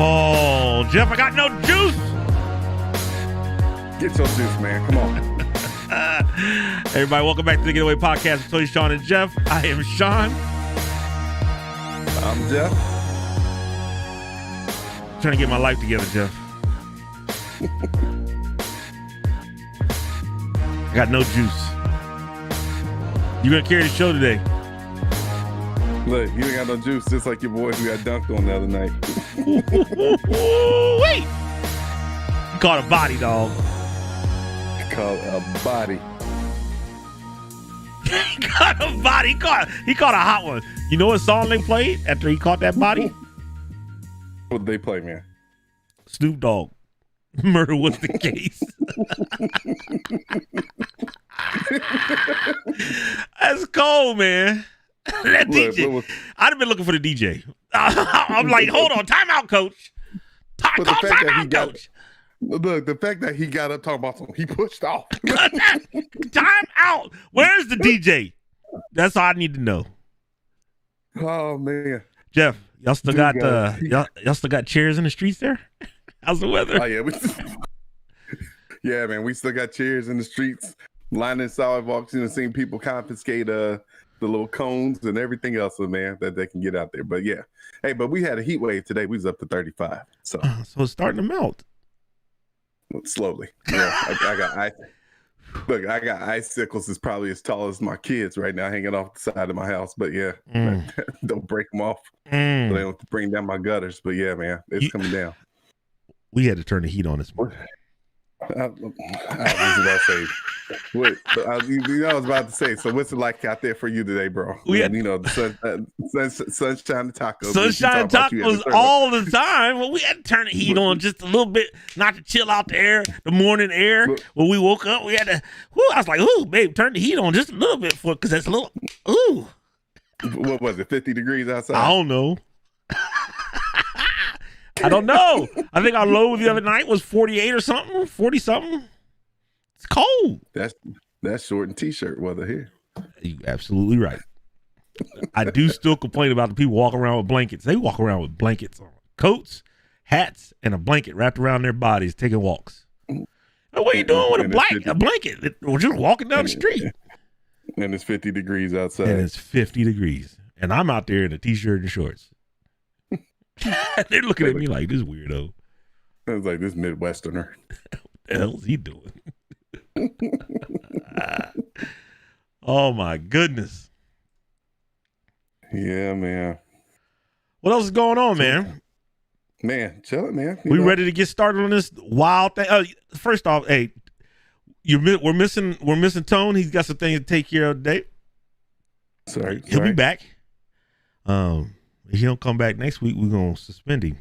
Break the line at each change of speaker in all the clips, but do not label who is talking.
Oh, Jeff, I got no juice.
Get your juice, man. Come on.
Everybody, welcome back to the Getaway Podcast with Tony, Sean, and Jeff. I am Sean.
I'm Jeff.
Trying to get my life together, Jeff. I got no juice. You gonna carry the show today?
Look, you ain't got no juice, just like your boy who got dunked on the other night.
Wait! You caught a body, dog.
Called a body.
He caught a body. He caught a hot one. You know what song they played after he caught that body?
What did they play, man?
Snoop Dogg. Murder was the case. That's cold, man. That DJ. I'd have been looking for the DJ. I'm like, hold on, time out, coach. Time out, coach.
Look, the fact that he got up talking about something, he pushed off.
Time out. Where's the DJ? That's all I need to know.
Oh man,
Jeff, y'all still got y'all still got chairs in the streets there? How's the weather?
Oh yeah, yeah, man, we still got chairs in the streets, lining sidewalks. You know, seeing people confiscate the little cones and everything else, man, that they can get out there. But yeah, hey, but we had a heat wave today. We was up to 35, so
it's starting to melt.
Slowly. Yeah, I got ice. Look, I got icicles that's probably as tall as my kids right now hanging off the side of my house. But yeah, don't break them off. So they don't bring down my gutters. But yeah, man, it's coming down.
We had to turn the heat on this morning.
I was about to say, I was about to say. So, what's it like out there for you today, bro? The sunshine tacos.
Sunshine tacos all the time. Well, we had to turn the heat on just a little bit, not to chill out the air, the morning air. When we woke up, we had to. I was like, "Ooh, babe, turn the heat on just a little bit because that's a little." Ooh.
What was it? 50 degrees outside?
I don't know. I don't know. I think our low the other night was 48 or something, 40 something. It's cold.
That's short and t-shirt weather here.
You're absolutely right. I do still complain about the people walking around with blankets. They walk around with blankets on, coats, hats, and a blanket wrapped around their bodies, taking walks. What are you doing with a blanket? We're just walking down the street.
And it's 50 degrees outside.
And it's 50 degrees, and I'm out there in a t-shirt and shorts. They're looking at me like this weirdo.
I was like, this Midwesterner.
What the hell is he doing? Oh my goodness.
Yeah, man.
What else is going on, man?
Man, chill it, man.
We ready to get started on this wild thing? First off, hey, we're missing Tone. He's got some things to take care of today.
Sorry.
He'll be back. If he don't come back next week, we're going to suspend him.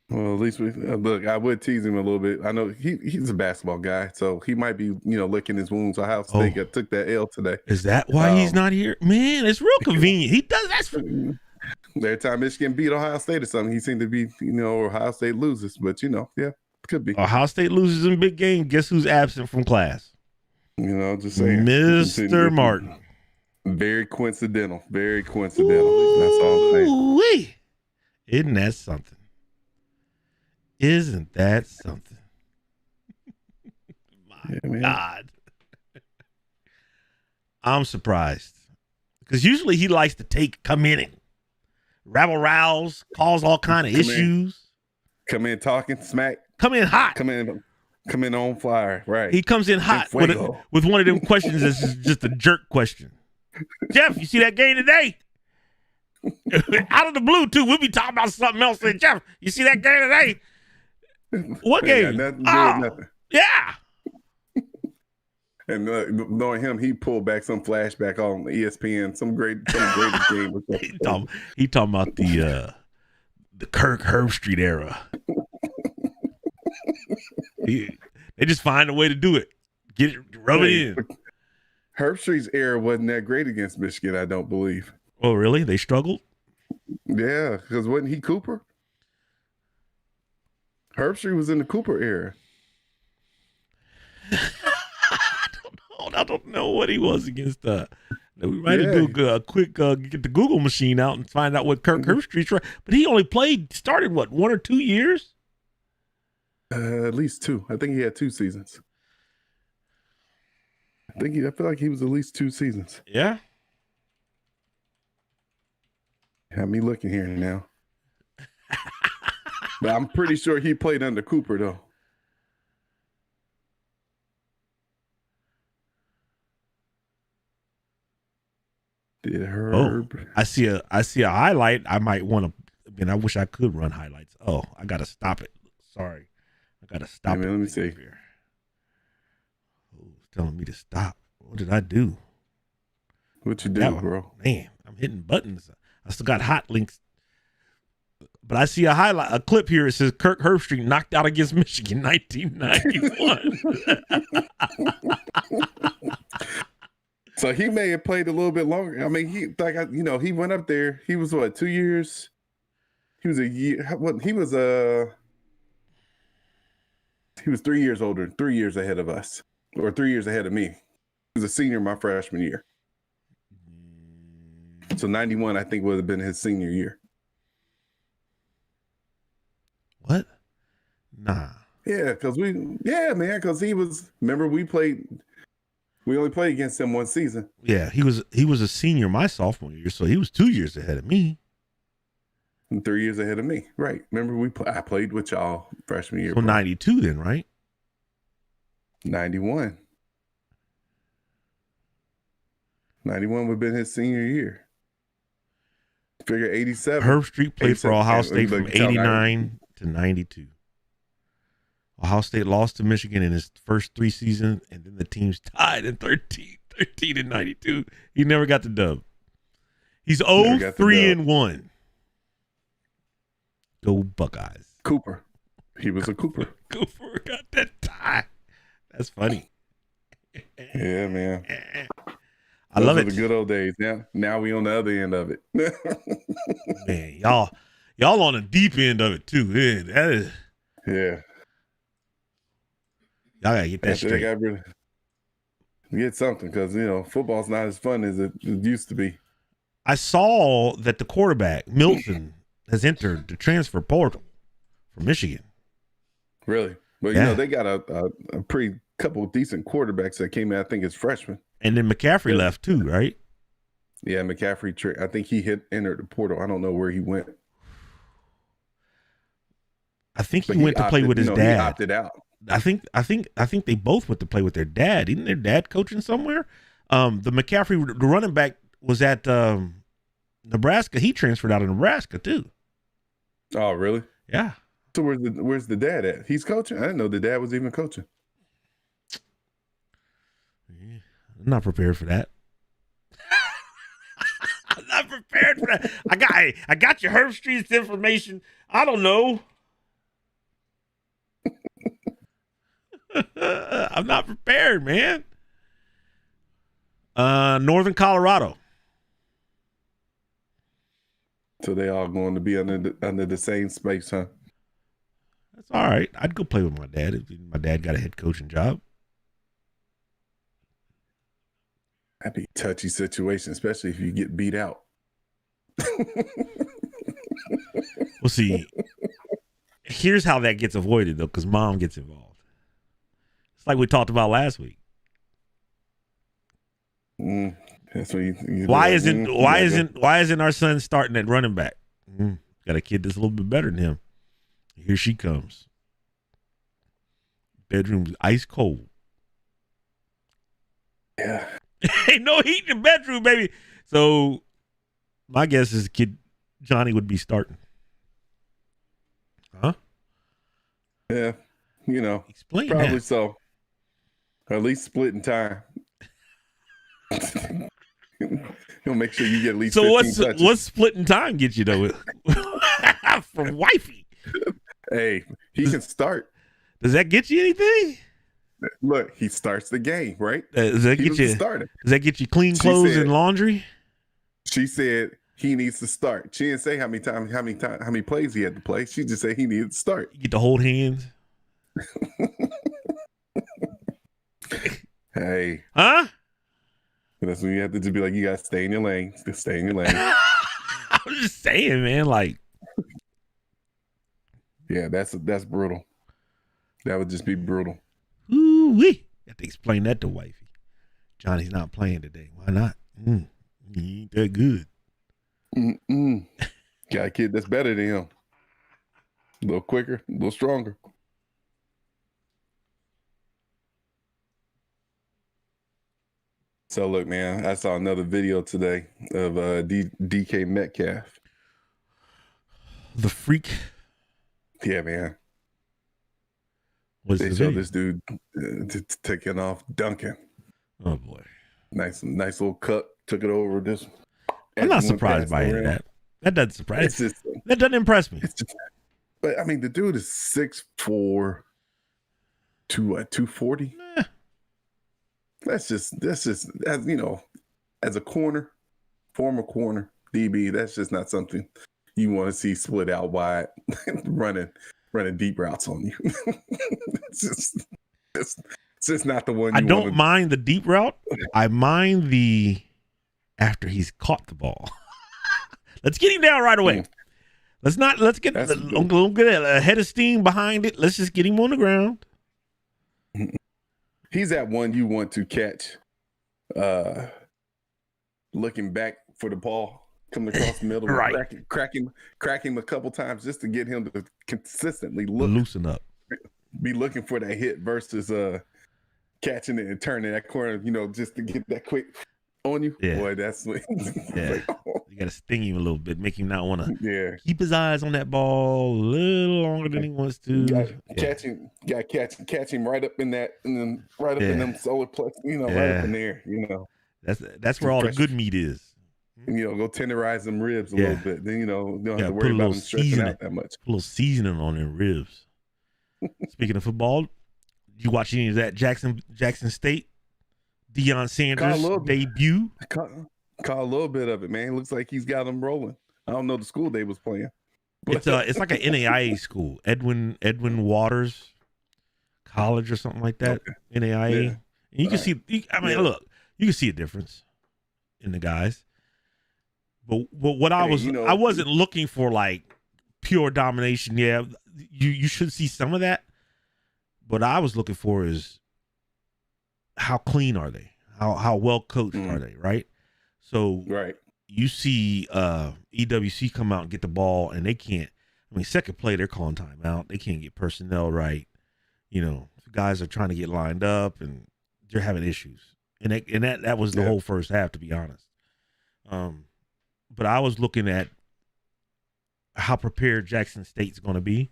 Well, at least look, I would tease him a little bit. I know he's a basketball guy, so he might be, licking his wounds. Ohio State took that L today.
Is that why he's not here? Man, it's real convenient. He does that.
Every time Michigan beat Ohio State or something, he seemed to be, Ohio State loses. But, yeah, could be.
Ohio State loses in big game. Guess who's absent from class?
Just saying.
Mr. Martin.
Very coincidental. Very coincidental. That's all I'm saying.
Isn't that something? Isn't that something? My God. I'm surprised. Because usually he likes to come in and rabble-rouse, cause all kind of issues.
Come in talking smack.
Come in hot.
Come in on fire. Right.
He comes in hot with one of them questions that's just a jerk question. Jeff, you see that game today? Out of the blue, too. We'll be talking about something else. Say, Jeff, you see that game today? What game?
Nothing.
Yeah.
And knowing him, he pulled back some flashback on ESPN, some greatest game.
He talking about the Kirk Herbstreit era. They just find a way to do it. Rub it in.
Herbstreit's era wasn't that great against Michigan, I don't believe.
Oh, really? They struggled?
Yeah, because wasn't he Cooper? Herbstreit was in the Cooper era.
I don't know. I don't know what he was against. We might have to do a quick get the Google machine out and find out what Kirk Herbstreit's right. But he only started 1 or 2 years?
At least 2. I think he had 2 seasons. I feel like he was at least 2 seasons.
Yeah.
Have me looking here now. But I'm pretty sure he played under Cooper, though. Did Herb?
Oh, I see a highlight. I might want to. I mean, I wish I could run highlights. Oh, I gotta stop it. Sorry, I gotta stop it.
Let me see.
Oh, it's telling me to stop. What did I do?
What you do, bro?
Man, I'm hitting buttons. I still got hot links. But I see a clip here. It says Kirk Herbstreit knocked out against Michigan 1991.
So he may have played a little bit longer. I mean, he went up there. He was 2 years. He was a year. He was 3 years older, 3 years ahead of us, or 3 years ahead of me. He was a senior my freshman year. So 91, I think, would have been his senior year.
What? Nah.
Yeah, because he was. Remember, we only played against him 1 season.
Yeah, he was a senior my sophomore year, so he was 2 years ahead of me.
And 3 years ahead of me, right? Remember, I played with y'all freshman year.
So 92 then, right?
91. 91 would have been his senior year. Figure 87.
Herbstreit played for Ohio State from 89 to 92. Ohio State lost to Michigan in his first 3 seasons, and then the teams tied in 13 and 92. He never got the dub. He's 0-3-1. Go Buckeyes.
Cooper. He was a Cooper.
Cooper got that tie. That's funny.
Yeah, man.
I love it.
The good old days. Now we on the other end of it.
Man, y'all on the deep end of it too. Yeah, that is.
Yeah.
Y'all gotta get that straight.
Get something, because football's not as fun as it used to be.
I saw that the quarterback Milton has entered the transfer portal for Michigan.
Really? But they got a pretty couple of decent quarterbacks that came in, I think, as freshmen.
And then McCaffrey left too, right?
Yeah, McCaffrey. I think he entered the portal. I don't know where he went.
I think he went to play with his dad.
He opted out.
I think they both went to play with their dad. Isn't their dad coaching somewhere? The McCaffrey, the running back, was at Nebraska. He transferred out of Nebraska too.
Oh, really?
Yeah.
So where's the dad at? He's coaching? I didn't know the dad was even coaching.
I'm not prepared for that. I'm not prepared for that. I got your Herbstreit's information. I don't know. I'm not prepared, man. Northern Colorado.
So they all going to be under the same space, huh?
That's all right. I'd go play with my dad if my dad got a head coaching job.
That'd be a touchy situation, especially if you get beat out.
Well, see, here's how that gets avoided, though, because mom gets involved. It's like we talked about last week.
That's what you
why isn't our son starting at running back? Got a kid that's a little bit better than him. Here she comes. Bedroom's ice cold.
Yeah.
Ain't no heat in the bedroom, baby. So my guess is kid Johnny would be starting. Huh?
Yeah.
Explain
probably
that.
So. Or at least splitting time. He'll make sure you get at least 15 touches.
What's splitting time get you though? From wifey.
Hey, he can start.
Does that get you anything?
Look, he starts the game, right?
Does that get you clean clothes and laundry?
She said he needs to start. She didn't say how many plays he had to play. She just said he needed to start.
You get to hold hands.
Hey,
Huh?
that's when you have to just be like, you gotta stay in your lane. Just stay in your lane.
I'm just saying, man. Like,
Yeah, that's brutal. That would just be brutal.
ooh-wee. Have to explain that to wifey. Johnny's not playing today. Why not? He ain't that good.
Got a kid that's better than him. A little quicker, a little stronger. So look, man, I saw another video today of DK Metcalf.
The freak.
Yeah, man.
What's
They
the
showed
video?
this dude taking off dunking.
Oh boy.
Nice little cut. Took it over this.
I'm not surprised by any of that. That doesn't surprise. That doesn't impress me.
But I mean, the dude is 6'4", 240. That's just as you know, as a former corner DB, that's just not something you want to see split out wide, running deep routes on you. it's just not the one.
I don't mind the deep route. I mind the after he's caught the ball. Let's get him down right away. Let's get a little bit a head of steam behind it. Let's just get him on the ground.
He's that one you want to catch, looking back for the ball coming across the middle,
right?
Crack him a couple times just to get him to consistently
loosen up,
be looking for that hit versus catching it and turning that corner, just to get that quick on you. Yeah. Boy, that's what.
Yeah. Like, you got to sting him a little bit, make him not want to keep his eyes on that ball a little longer than he wants to.
Catch him right up in that, and then right up in them solar plex, right up in there,
That's where all the good meat is.
And, go tenderize them ribs a little bit. Then, don't have to worry about them stretching out that much.
Put a little seasoning on them ribs. Speaking of football, you watch any of that Jackson State? Deion Sanders debut?
Caught a little bit of it, man. Looks like he's got them rolling. I don't know the school they was playing.
It's like an NAIA school. Edwin Waters College or something like that. Okay. NAIA. Yeah. And you can see, look, you can see a difference in the guys. But what I wasn't looking for like pure domination. Yeah, you should see some of that. What I was looking for is how clean are they? How well coached are they? Right. So you see EWC come out and get the ball, and they can't. I mean, second play they're calling timeout. They can't get personnel right. Guys are trying to get lined up, and they're having issues. And that was the whole first half, to be honest. But I was looking at how prepared Jackson State's going to be.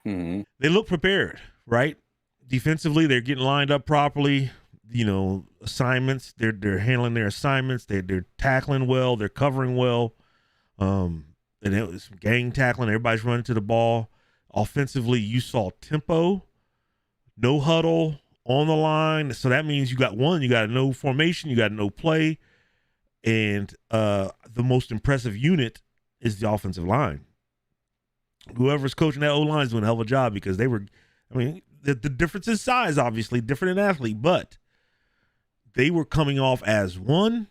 Mm-hmm. They look prepared, right? Defensively, they're getting lined up properly. Assignments, they're handling their assignments. They're tackling well. They're covering well. And it was some gang tackling. Everybody's running to the ball. Offensively, you saw tempo, no huddle on the line. So that means you got to know formation, you got to know play. And the most impressive unit is the offensive line. Whoever's coaching that O-line is doing a hell of a job because the difference in size, obviously, different in athlete, but they were coming off as one,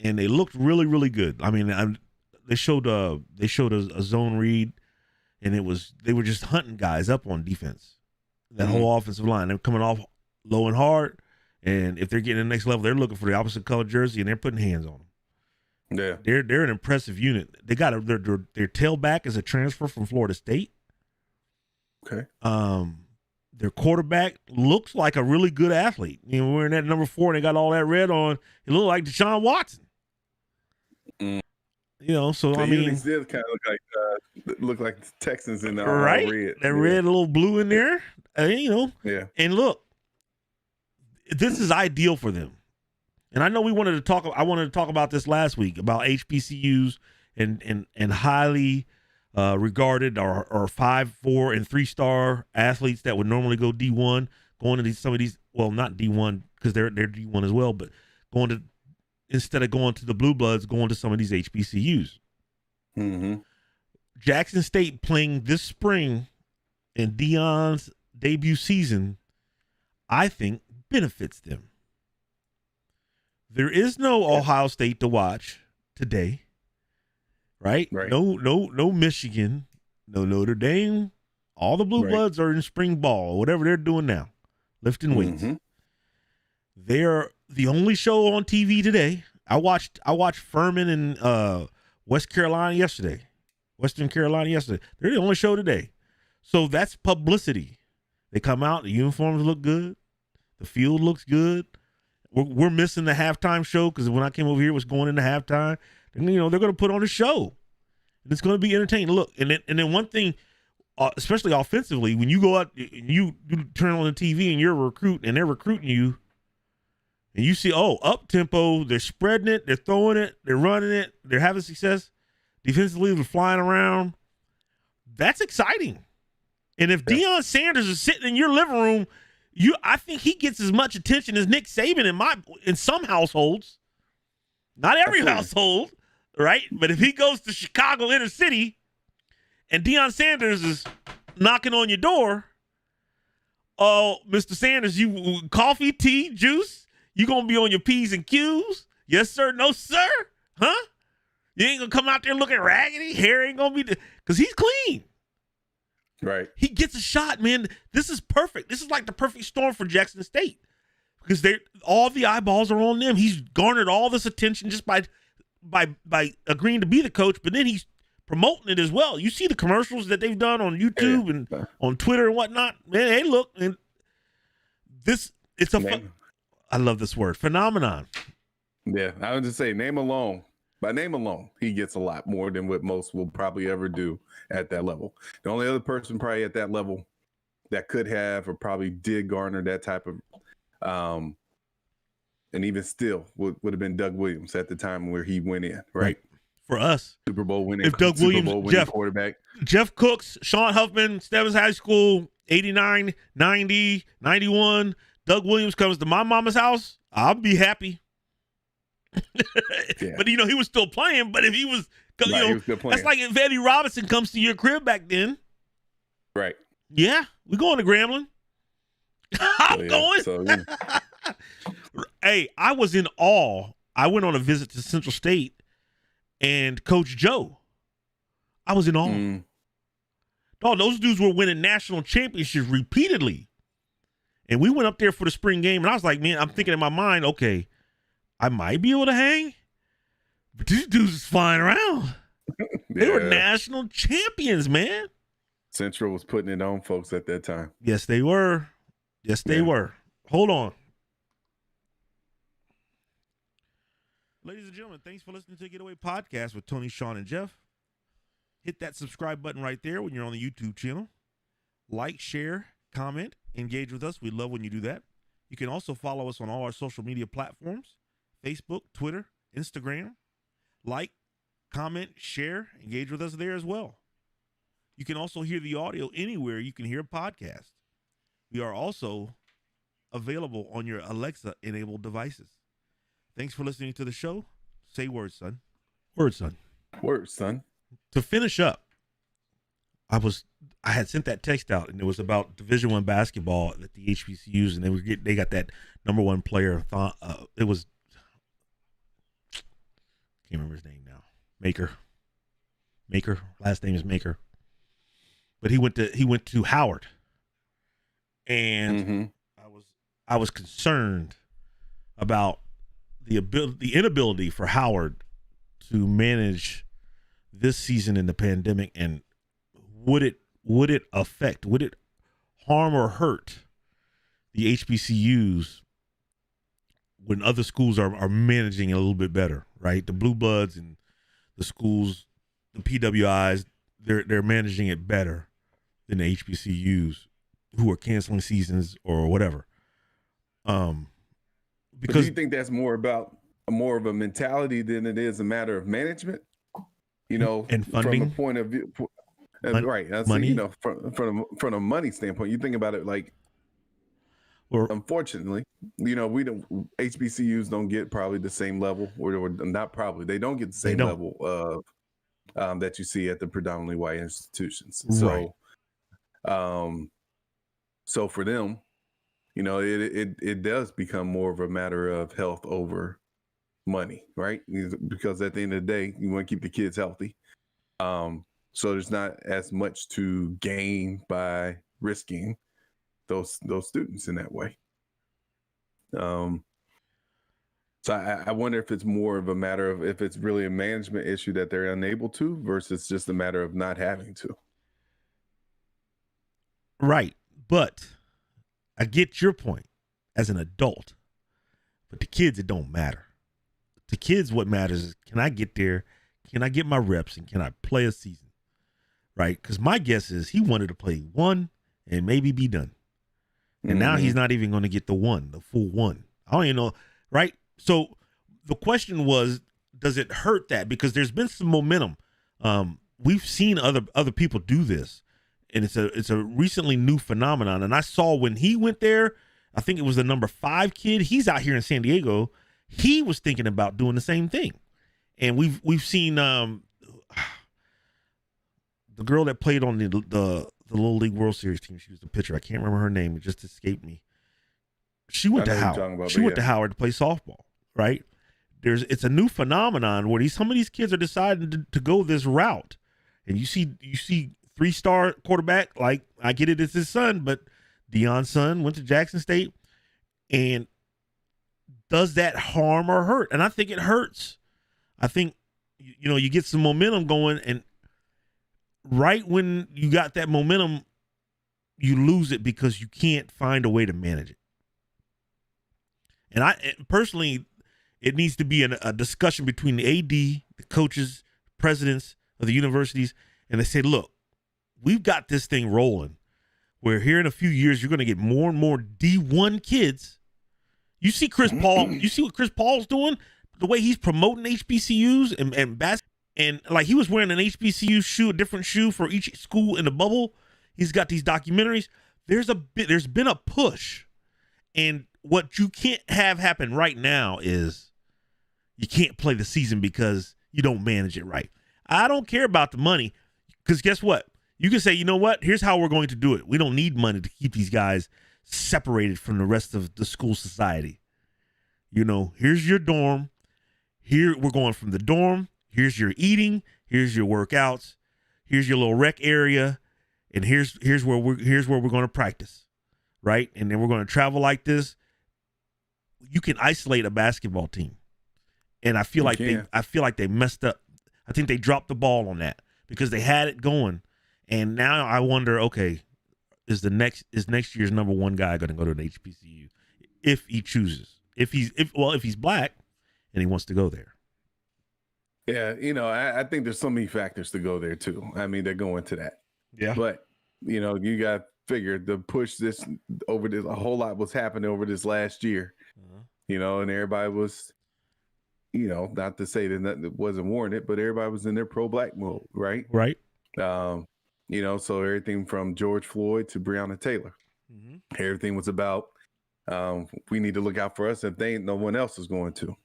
and they looked really, really good. I mean, they showed a zone read, and they were just hunting guys up on defense. That whole offensive line, they're coming off low and hard, and if they're getting to the next level, they're looking for the opposite color jersey, and they're putting hands on them. Yeah, they're an impressive unit. They got their tailback is a transfer from Florida State.
Okay.
Their quarterback looks like a really good athlete. Wearing that number 4 and they got all that red on. It looked like Deshaun Watson. So I mean,
still kind of look like the Texans in the red.
That red, a little blue in there.
Yeah.
And look, this is ideal for them. And I know I wanted to talk about this last week about HBCUs and highly regarded or 5, 4, and 3-star athletes that would normally go D1, going to some of these, well, not D1 because they're D1 as well, but instead of going to the Blue Bloods, going to some of these HBCUs.
Mm-hmm.
Jackson State playing this spring in Deion's debut season, I think benefits them. There is no Ohio State to watch today, right? No Michigan, no Notre Dame. All the Blue Bloods are in spring ball or whatever they're doing now, lifting weights. They're the only show on TV today. I watched Furman and Western Carolina yesterday. They're the only show today. So that's publicity. They come out, the uniforms look good, the field looks good. We're missing the halftime show because when I came over here, it was going into halftime. And, they're going to put on a show. And it's going to be entertaining. Look, and then one thing, especially offensively, when you go out and you turn on the TV and you're a recruit and they're recruiting you, and you see, up tempo, they're spreading it, they're throwing it, they're running it, they're having success. Defensively, they're flying around. That's exciting. And if Deion Sanders is sitting in your living room, I think he gets as much attention as Nick Saban in some households. Not every household, right? But if he goes to Chicago inner city and Deion Sanders is knocking on your door, Mr. Sanders, you coffee, tea, juice, you gonna be on your P's and Q's? Yes, sir. No, sir. Huh? You ain't gonna come out there looking raggedy. Hair ain't gonna be because he's clean.
Right.
He gets a shot, man. This is perfect. This is like the perfect storm for Jackson State because all the eyeballs are on them. He's garnered all this attention just by agreeing to be the coach, but then he's promoting it as well. You see the commercials that they've done on YouTube and on Twitter and whatnot. Man, hey, look, and I love this word, phenomenon.
Yeah, I would just say by name alone, he gets a lot more than what most will probably ever do at that level. The only other person probably at that level that could have or probably did garner that type of, and even still would have been Doug Williams at the time where he went in, right?
For us,
Super Bowl winning,
if Doug Williams,
quarterback,
Jeff Cooks, Sean Huffman, Stebbins High School, 89, 90, 91. Doug Williams comes to my mama's house, I'll be happy. But he was still playing. But if he was, he was still playing. That's like if Eddie Robinson comes to your crib back then,
right?
Yeah, we going to Grambling. I'm going. So, Hey, I was in awe. I went on a visit to Central State and Coach Joe. I was in awe. Those dudes were winning national championships repeatedly. And we went up there for the spring game, and I was like, man, I'm thinking in my mind, okay, I might be able to hang, but these dudes is flying around. They were national champions, man.
Central was putting it on folks at that time.
Yes, they were. Yes, they were. Hold on. Ladies and gentlemen, thanks for listening to the Getaway Podcast with Tony, Sean, and Jeff. Hit that subscribe button right there when you're on the YouTube channel. Like, share, comment, engage with us. We love when you do that. You can also follow us on all our social media platforms, Facebook, Twitter, Instagram. Like, comment, share, engage with us there as well. You can also hear the audio anywhere you can hear a podcast. We are also available on your Alexa-enabled devices. Thanks for listening to the show. Say words, son. Words, son.
Words, son.
To finish up, I had sent that text out, and it was about Division I basketball at the HBCUs, and they got that number one player. It was can't remember his name now. Maker. Last name is Maker. But he went to Howard, and I was concerned about the inability for Howard to manage this season in the pandemic, and would it harm or hurt the HBCUs when other schools are managing a little bit better, right? The Blue Bloods and the schools, the PWIs, they're managing it better than the HBCUs who are canceling seasons or whatever.
Because do you think that's more of a mentality than it is a matter of management?
And funding,
from a point of view, right? I
money,
from a money standpoint, you think about it like. Unfortunately, HBCUs don't get probably the same level, or not probably, they don't get the same level of that you see at the predominantly white institutions.
Right.
So for them, it does become more of a matter of health over money, right? Because at the end of the day, you want to keep the kids healthy. So there's not as much to gain by risking those students in that way. So I wonder if it's more of a matter of if it's really a management issue that they're unable to versus just a matter of not having to.
Right. But I get your point as an adult. But the kids, it don't matter. The kids, what matters is, can I get there? Can I get my reps? And can I play a season? Right? Because my guess is he wanted to play one and maybe be done. And now he's not even going to get the full one. I don't even know. Right? So the question was, does it hurt that? Because there's been some momentum. We've seen other people do this. And it's a recently new phenomenon. And I saw when he went there, I think it was the number 5 kid. He's out here in San Diego. He was thinking about doing the same thing. And we've seen the girl that played on the Little League World Series team. She was the pitcher. I can't remember her name. It just escaped me. She went to Howard. She went to Howard to play softball, right? It's a new phenomenon where some of these kids are deciding to go this route. And you see 3-star quarterback, like, I get it's his son, but Deion's son went to Jackson State. And does that harm or hurt? And I think it hurts. I think, you get some momentum going, and right when you got that momentum, you lose it because you can't find a way to manage it. And personally, it needs to be a discussion between the AD, the coaches, presidents of the universities, and they say, look, we've got this thing rolling where here in a few years, you're going to get more and more D1 kids. You see Chris Paul, you see what Chris Paul's doing, the way he's promoting HBCUs and basketball. And like, he was wearing an HBCU shoe, a different shoe for each school in the bubble. He's got these documentaries. There's been a push. And what you can't have happen right now is you can't play the season because you don't manage it right. I don't care about the money, because guess what? You can say, you know what? Here's how we're going to do it. We don't need money to keep these guys separated from the rest of the school society. Here's your dorm. Here we're going from the dorm. Here's your eating. Here's your workouts. Here's your little rec area, and here's where we're going to practice, right? And then we're going to travel like this. You can isolate a basketball team, and I feel like they messed up. I think they dropped the ball on that because they had it going, and now I wonder, okay, is next year's number 1 guy going to go to an HBCU if he chooses? If he's black and he wants to go there.
Yeah, I think there's so many factors to go there too. I mean, they're going to that.
Yeah.
But, you got to figure the push this over this, a whole lot was happening over this last year, and everybody was, not to say that it wasn't warranted, but everybody was in their pro-black mode, right?
Right.
So everything from George Floyd to Breonna Taylor, everything was about, we need to look out for us if no one else is going to.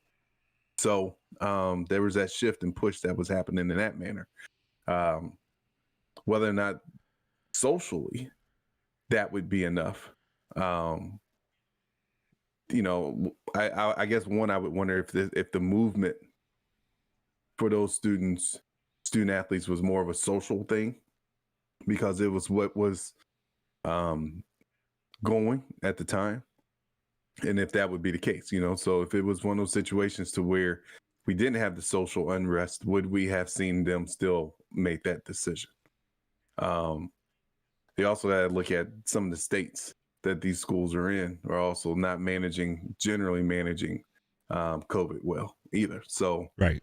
So there was that shift and push that was happening in that manner. Whether or not socially that would be enough. I guess I would wonder if the movement for those student athletes was more of a social thing, because it was what was going at the time. And if that would be the case, so if it was one of those situations to where we didn't have the social unrest, would we have seen them still make that decision? They also got to look at some of the states that these schools are in are also not generally managing COVID well either. So,
right.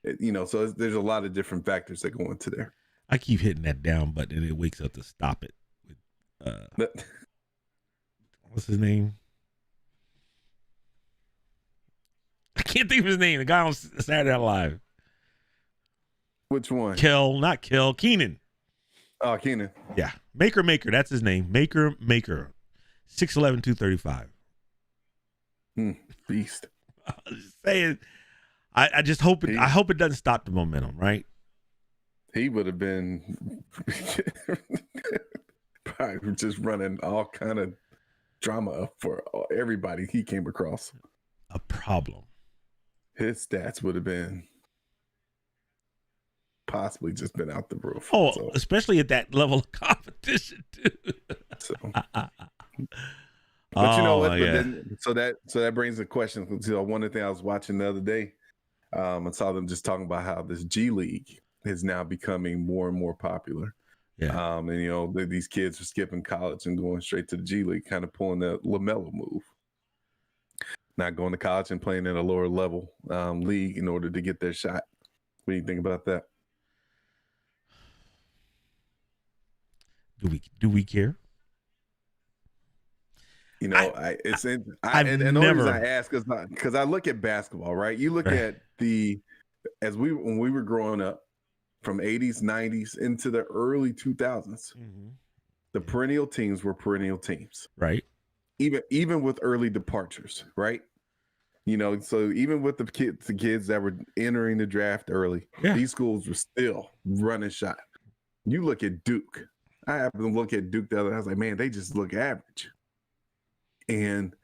So there's a lot of different factors that go into there.
I keep hitting that down button and it wakes up to stop it. What's his name? I can't think of his name. The guy on Saturday Night Live.
Which one?
Not Kel. Keenan.
Oh, Keenan.
Yeah. Maker. That's his name. Maker. 6'11", 235.
Beast.
I was just saying. I just hope it. I hope it doesn't stop the momentum. Right.
He would have been probably just running all kind of drama for everybody he came across.
A problem.
His stats would have been possibly just been out the roof.
Oh, so, especially at that level of competition too.
So. But you know what?
Yeah.
So that brings the question. One of the things I was watching the other day, I saw them just talking about how this G League is now becoming more and more popular.
Yeah.
And these kids are skipping college and going straight to the G League, kind of pulling the LaMelo move. Not going to college and playing in a lower level league in order to get their shot. What do you think about that?
Do we care?
And the only reason I ask is because I look at basketball, right? You look at when we were growing up from 80s, 90s into the early 2000s, the perennial teams were perennial teams.
Right.
Even with early departures, right? So even with the kids that were entering the draft early, these schools were still running shot. You look at Duke. I happened to look at Duke the other day. I was like, man, they just look average. And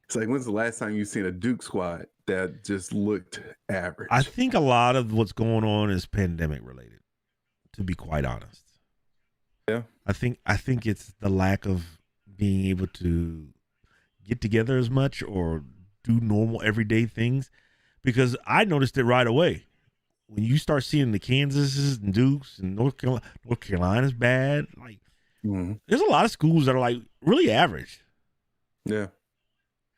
it's like, when's the last time you've seen a Duke squad that just looked average?
I think a lot of what's going on is pandemic related, to be quite honest.
Yeah.
I think it's the lack of being able to get together as much or do normal everyday things, because I noticed it right away. When you start seeing the Kansases and Dukes and North Carolina's bad, like there's a lot of schools that are like really average.
Yeah.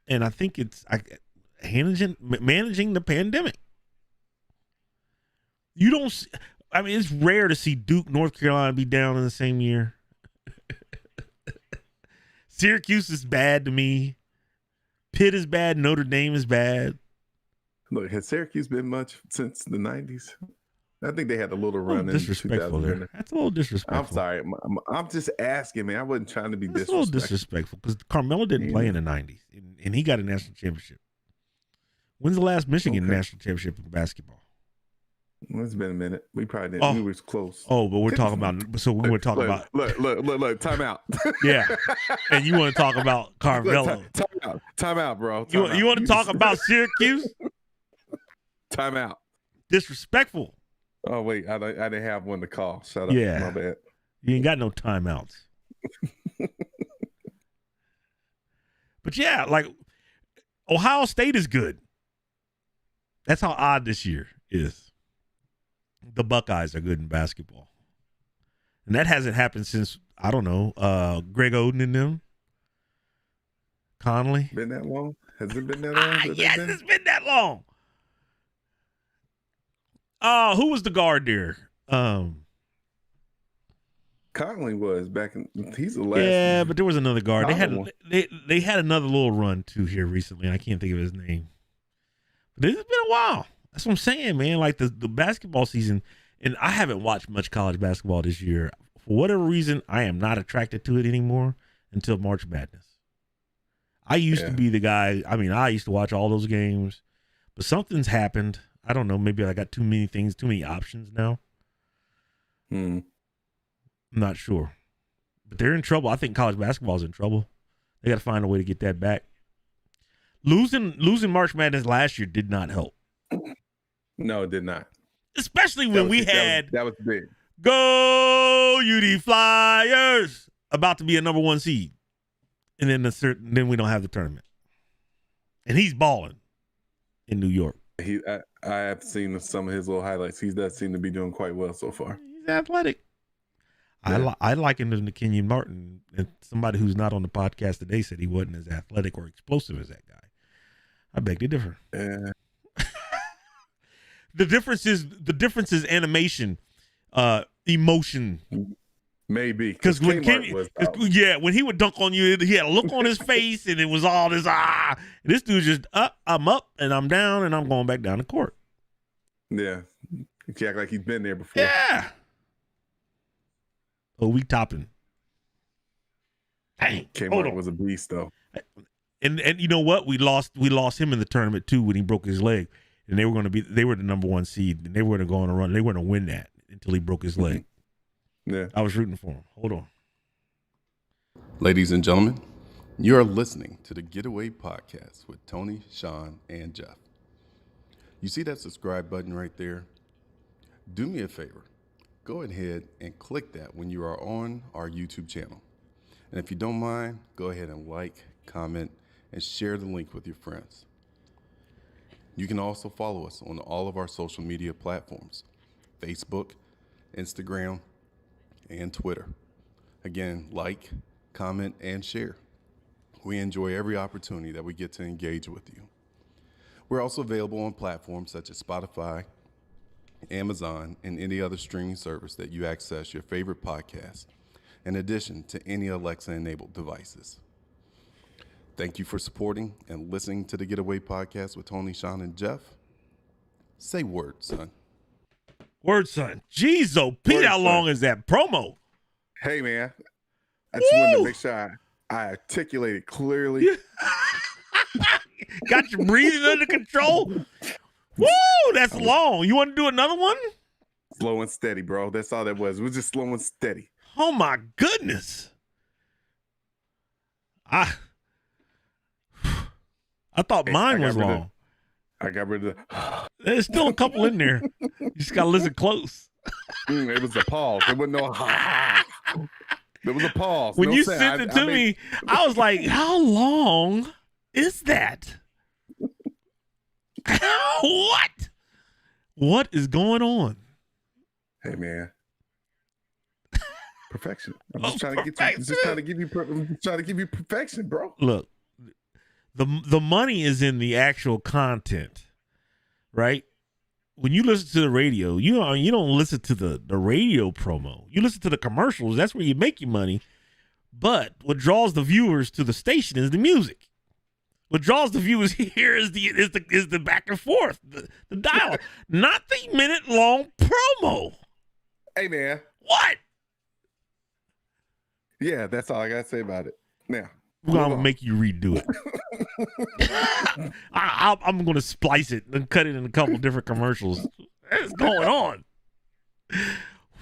And I think it's managing the pandemic. It's rare to see Duke, North Carolina be down in the same year. Syracuse is bad to me. Pitt is bad. Notre Dame is bad.
Look, has Syracuse been much since the 90s? I think they had a little run in
disrespectful there. That's a little disrespectful.
I'm sorry. I'm just asking, man. I wasn't trying to be disrespectful.
It's a little disrespectful because Carmelo didn't play in the 90s, and he got a national championship. When's the last Michigan national championship in basketball?
Well, it's been a minute. We probably didn't. We were close.
Oh, but we're talking about. So we were talking about.
Look. Time out.
Yeah, and you want to talk about Carmelo?
Time out, bro.
You want to talk about Syracuse?
Time out.
Disrespectful.
Oh wait, I didn't have one to call. Shut up.
Yeah,
my bad.
You ain't got no timeouts. But yeah, like Ohio State is good. That's how odd this year is. The Buckeyes are good in basketball. And that hasn't happened since, I don't know, Greg Oden and them. Conley.
Been that long? Has it been that long?
Yes, it's been that long. Who was the guard there?
Conley was back in. He's the last.
Yeah, but there was another guard. They had another little run too here recently, and I can't think of his name. But it's been a while. That's what I'm saying, man. Like the basketball season, and I haven't watched much college basketball this year. For whatever reason, I am not attracted to it anymore until March Madness. I used to be the guy. I mean, I used to watch all those games, but something's happened. I don't know. Maybe I got too many things, too many options now. I'm not sure. But they're in trouble. I think college basketball is in trouble. They got to find a way to get that back. Losing March Madness last year did not help.
No, it did not.
Especially when
that was big.
Go UD Flyers about to be a number 1 seed. And then we don't have the tournament. And he's balling in New York.
I have seen some of his little highlights. He does seem to be doing quite well so far.
He's athletic. Yeah. I likened him to Kenyon Martin. And somebody who's not on the podcast today said he wasn't as athletic or explosive as that guy. I beg to differ.
Yeah.
The difference is animation, emotion.
Maybe
because when he would dunk on you, he had a look on his face, and it was all this This dude just I'm up and I'm down and I'm going back down the court.
Yeah, he act like he's been there before.
Yeah. Oh, we topping. Dang,
Kmart was a beast though.
And you know what? We lost him in the tournament too when he broke his leg, and they were the number 1 seed, and they were going to go on a run. They were going to win that until he broke his leg.
Yeah,
I was rooting for him. Hold on.
Ladies and gentlemen,
You're listening to the Getaway Podcast with Tony, Sean, and Jeff. You see that subscribe button right there? Do me a favor. Go ahead and click that when you are on our YouTube channel. And if you don't mind, go ahead and like, comment, and share the link with your friends. You can also follow us on all of our social media platforms, Facebook, Instagram, and Twitter. Again, like, comment, and share. We enjoy every opportunity that we get to engage with you. We're also available on platforms such as Spotify, Amazon, and any other streaming service that you access your favorite podcast, in addition to any Alexa-enabled devices. Thank you for supporting and listening to the Getaway Podcast with Tony, Sean, and Jeff. Say word, son.
Word, son. Jeez, oh, Pete, how long is that promo?
Hey, man. I just wanted to make sure I articulate it clearly.
Got your breathing under control? Woo, that's long. You want to do another one?
Slow and steady, bro. That's all that was. It was just slow and steady.
Oh, my goodness. I thought mine was long.
I got rid of
There's still a couple in there. You just got to listen close.
It was a pause. There wasn't no There was a pause.
When you sent it to me, I was like, how long is that? What? What is going on?
Hey, man. Perfection. I'm just trying to get you. Just trying to give you. I'm trying to give you perfection, bro.
Look, the money is in the actual content, right? When you listen to the radio, you don't listen to the radio promo. You listen to the commercials. That's where you make your money. But what draws the viewers to the station is the music. What draws the viewers here is the back and forth, the dialogue, not the minute-long promo.
Hey, man.
What?
Yeah, that's all I gotta say about it. Now,
I'm gonna make you redo it. I'm gonna splice it and cut it in a couple different commercials. What's going on?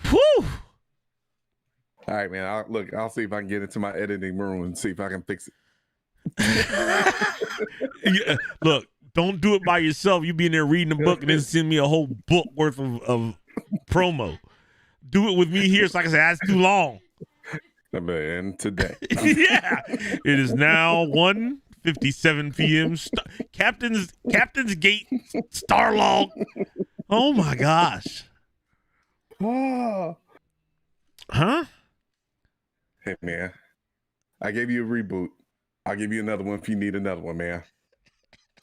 Whew.
All right, man. I'll see if I can get into my editing room and see if I can fix it.
Yeah, look, don't do it by yourself. You be in there reading a book and then send me a whole book worth of promo. Do it with me here so I can say that's too long.
Man, today.
Yeah, it is now 1:57 p.m. Captain's Gate Starlog. Oh my gosh.
Oh.
Huh?
Hey, man. I gave you a reboot. I'll give you another one if you need another one, man.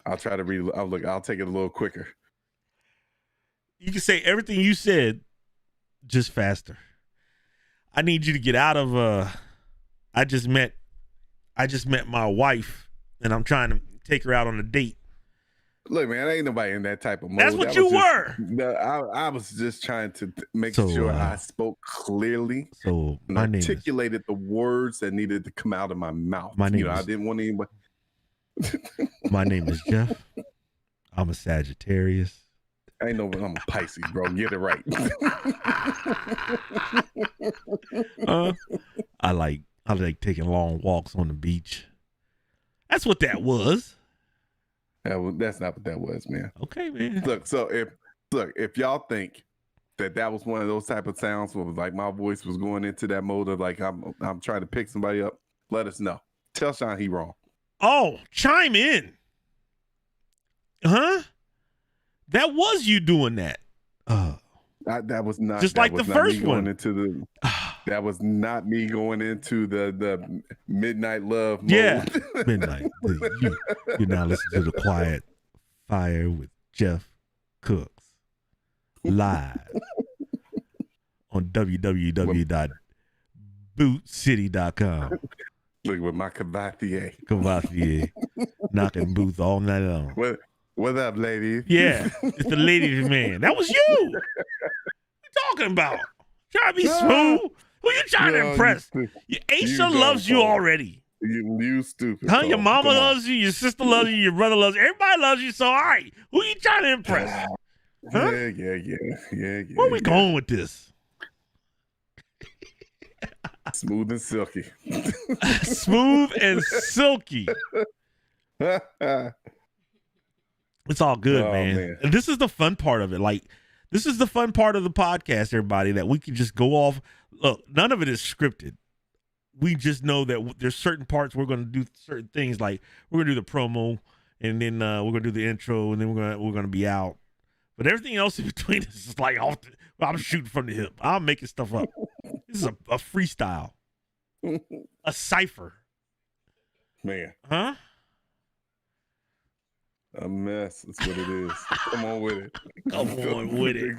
I'll try to read. I'll take it a little quicker.
You can say everything you said, just faster. I need you to get out of I just met my wife and I'm trying to take her out on a date.
Look, man, ain't nobody in that type of mode.
That's what you were.
I was just trying to make sure I spoke clearly.
So
and
my name
articulated the words that needed to come out of my mouth.
My name
I didn't want anybody.
My name is Jeff. I'm a Sagittarius.
I'm a Pisces, bro. Get it right.
I like taking long walks on the beach. That's what that was.
That's not what that was, man.
Okay, man.
Look, if y'all think that was one of those type of sounds where like my voice was going into that mode of like I'm trying to pick somebody up, let us know. Tell Sean he wrong.
Oh, chime in. Huh? That was you doing that.
That was not
just like the first one.
That was not me going into the midnight love mode.
Yeah, midnight. You're now listening to the Quiet Fire with Jeff Cooks live on www.bootcity.com.
Look with my Cavatier.
Knocking boots all night long.
What up, ladies?
Yeah, it's the ladies' man. That was you. What you talking about? Trying to be smooth? Who you trying to impress? Aisha loves you already.
You stupid.
Huh? Your mama loves you. Your sister loves you. Your brother loves you. Everybody loves you. So, all right. Who you trying to impress? Huh?
Yeah.
Where we going with this?
Smooth and silky.
Smooth and silky. It's all good, man. And this is the fun part of it. Like, this is the fun part of the podcast, everybody, that we can just go off. Look, none of it is scripted. We just know that there's certain parts we're going to do certain things. Like, we're going to do the promo, and then we're going to do the intro, and then we're going to be out. But everything else in between is just like I'm shooting from the hip. I'm making stuff up. This is a freestyle, a cipher,
man.
Huh?
A mess. That's what it is. Come on with it.
Come on with it.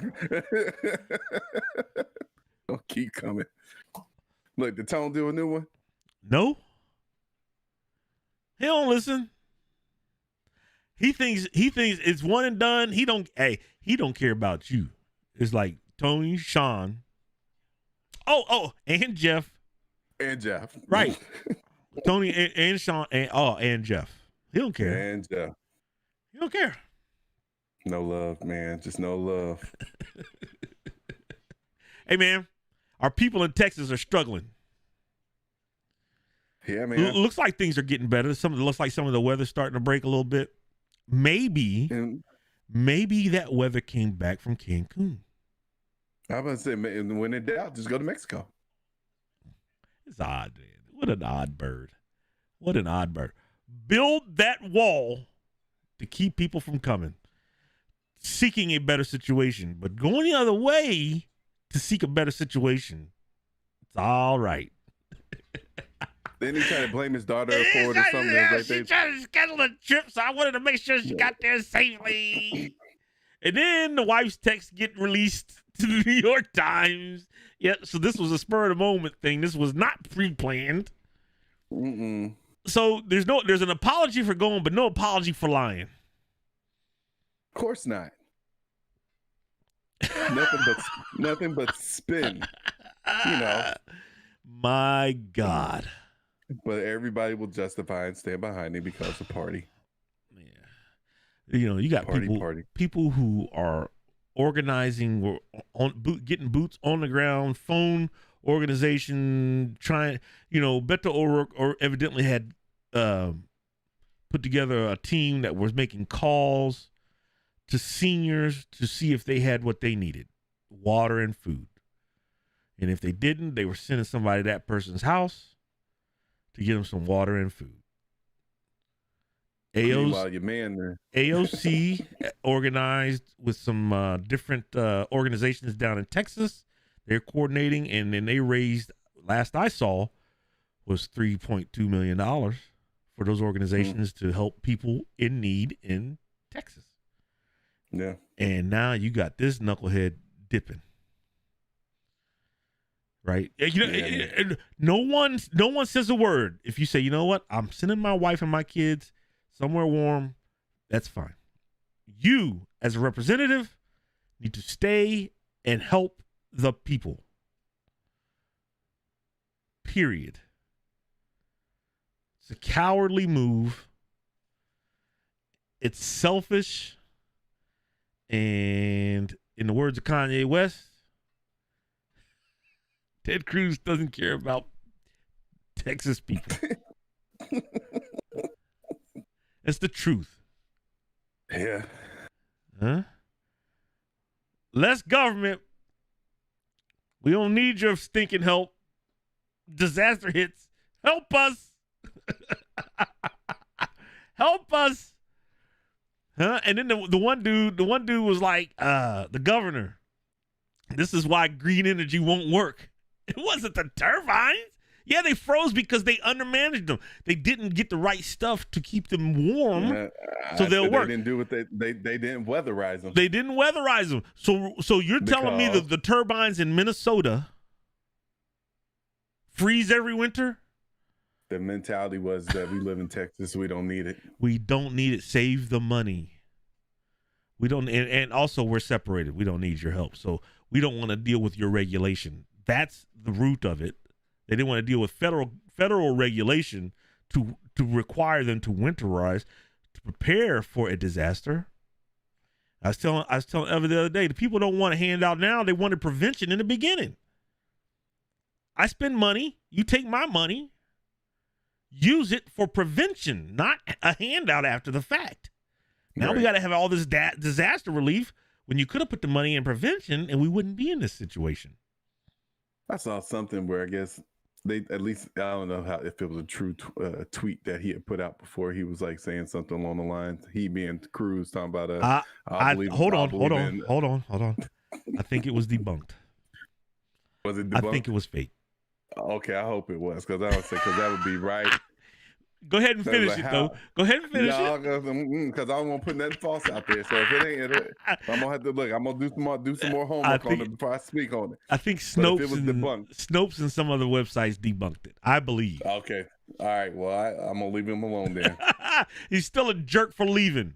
Don't keep coming. Look, did Tone do a new one?
No. He don't listen. He thinks it's one and done. He don't care about you. It's like Tony, Sean. Oh, and Jeff.
And Jeff.
Right. Tony and Sean and Jeff. He don't care.
And Jeff.
He don't care.
No love, man. Just no love.
Hey, man, our people in Texas are struggling.
Yeah, man.
Looks like things are getting better. Looks like some of the weather's starting to break a little bit. Maybe that weather came back from Cancun.
I was about to say, when in doubt, just go to Mexico.
It's odd, man. What an odd bird. What an odd bird. Build that wall to keep people from coming, seeking a better situation. But going the other way to seek a better situation, it's all right.
Then he tried to blame his daughter for it or something.
Yeah, she tried to schedule a trip, so I wanted to make sure she got there safely. And then the wife's text get released to the New York Times. Yeah, so this was a spur of the moment thing. This was not pre-planned.
Mm-mm.
So there's an apology for going, but no apology for lying.
Of course not. nothing but spin. You know.
My God.
But everybody will justify and stand behind it because of party.
Yeah. You know, you got people who are organizing, getting boots on the ground, phone organization, trying, Beto O'Rourke or evidently had put together a team that was making calls to seniors to see if they had what they needed, water and food. And if they didn't, they were sending somebody to that person's house to get them some water and food. AOC organized with some different organizations down in Texas. They're coordinating, and then they raised, last I saw, was $3.2 million for those organizations to help people in need in Texas.
Yeah.
And now you got this knucklehead dipping. Right? No one says a word. If you say, you know what, I'm sending my wife and my kids somewhere warm, that's fine. You, as a representative, need to stay and help the people. Period. It's a cowardly move. It's selfish. And in the words of Kanye West, Ted Cruz doesn't care about Texas people. It's the truth.
Yeah.
Huh? Less government. We don't need your stinking help. Disaster hits. Help us. Help us. Huh? And then the one dude was like, the governor, this is why green energy won't work. It wasn't the turbines. Yeah, they froze because they undermanaged them. They didn't get the right stuff to keep them warm, so they'll work.
They didn't do what they didn't weatherize them.
They didn't weatherize them. So you're telling me that the turbines in Minnesota freeze every winter?
The mentality was that we live in Texas, we don't need it.
We don't need it. Save the money. We don't, and also we're separated. We don't need your help. So we don't want to deal with your regulation. That's the root of it. They didn't want to deal with federal regulation to require them to winterize, to prepare for a disaster. I was telling Evan the other day, the people don't want a handout now. They wanted prevention in the beginning. I spend money. You take my money. Use it for prevention, not a handout after the fact. Now we got to have all this disaster relief when you could have put the money in prevention and we wouldn't be in this situation.
I saw something where I guess they, at least, I don't know if it was a true tweet that he had put out before. He was like saying something along the lines, he being Cruz talking about
hold on. I think it was debunked.
Was it debunked?
I think it was fake.
Okay, I hope it was, because I would say, because that would be right.
Go ahead and finish it, though. Go ahead and finish it.
Because I don't want to put nothing false out there. So if it ain't, I'm gonna have to look. I'm gonna do some more homework on it before I speak on it.
I think Snopes and some other websites debunked it. I believe.
Okay. All right. Well, I'm gonna leave him alone then.
He's still a jerk for leaving.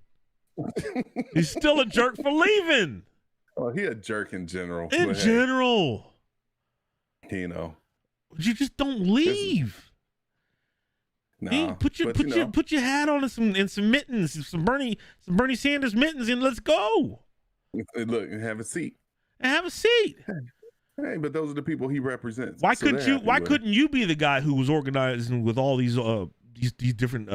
He's still a jerk for leaving.
Oh, he a jerk in general.
In general.
Hey, you know.
You just don't leave.
Nah,
put your hat on and some mittens, some Bernie Sanders mittens, and let's go.
Look, and have a seat. Hey, but those are the people he represents.
Why couldn't you be the guy who was organizing with all these different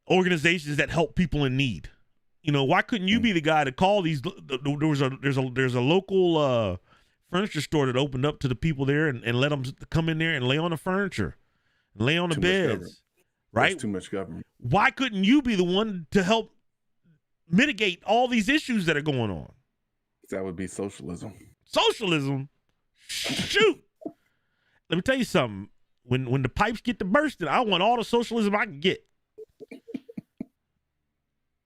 organizations that help people in need? You know, why couldn't you be the guy to call these? There's a local furniture store that opened up to the people there and let them come in there and lay on the furniture, and lay on the beds, right?
That's too much government.
Why couldn't you be the one to help mitigate all these issues that are going on?
That would be socialism.
Socialism? Shoot. Let me tell you something. When the pipes get to bursting, I want all the socialism I can get.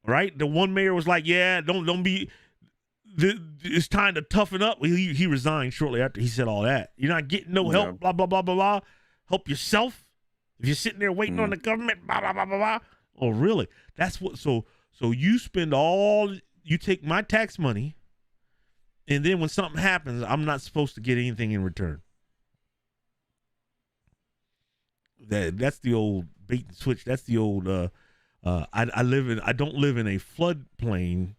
Right? The one mayor was like, yeah, don't be... It's time to toughen up. He resigned shortly after he said all that. You're not getting no help, blah, blah, blah, blah, blah. Help yourself. If you're sitting there waiting on the government, blah, blah, blah, blah, blah. Oh, really? That's what... So you spend you take my tax money, and then when something happens, I'm not supposed to get anything in return. That's the old bait and switch. That's the old I don't live in a floodplain,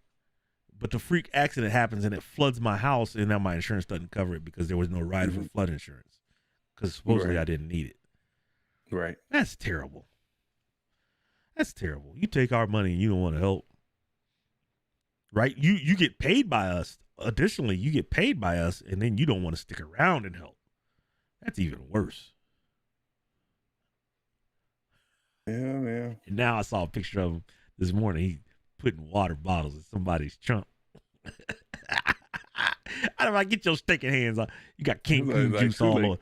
but the freak accident happens and it floods my house, and now my insurance doesn't cover it because there was no rider for flood insurance because supposedly I didn't need it.
Right.
That's terrible. That's terrible. You take our money and you don't want to help. Right? You get paid by us. Additionally, you get paid by us, and then you don't want to stick around and help. That's even worse.
Yeah, man.
And now I saw a picture of him this morning. He putting water bottles in somebody's trunk. How do I get your stinking hands on? You got Cancun juice all on.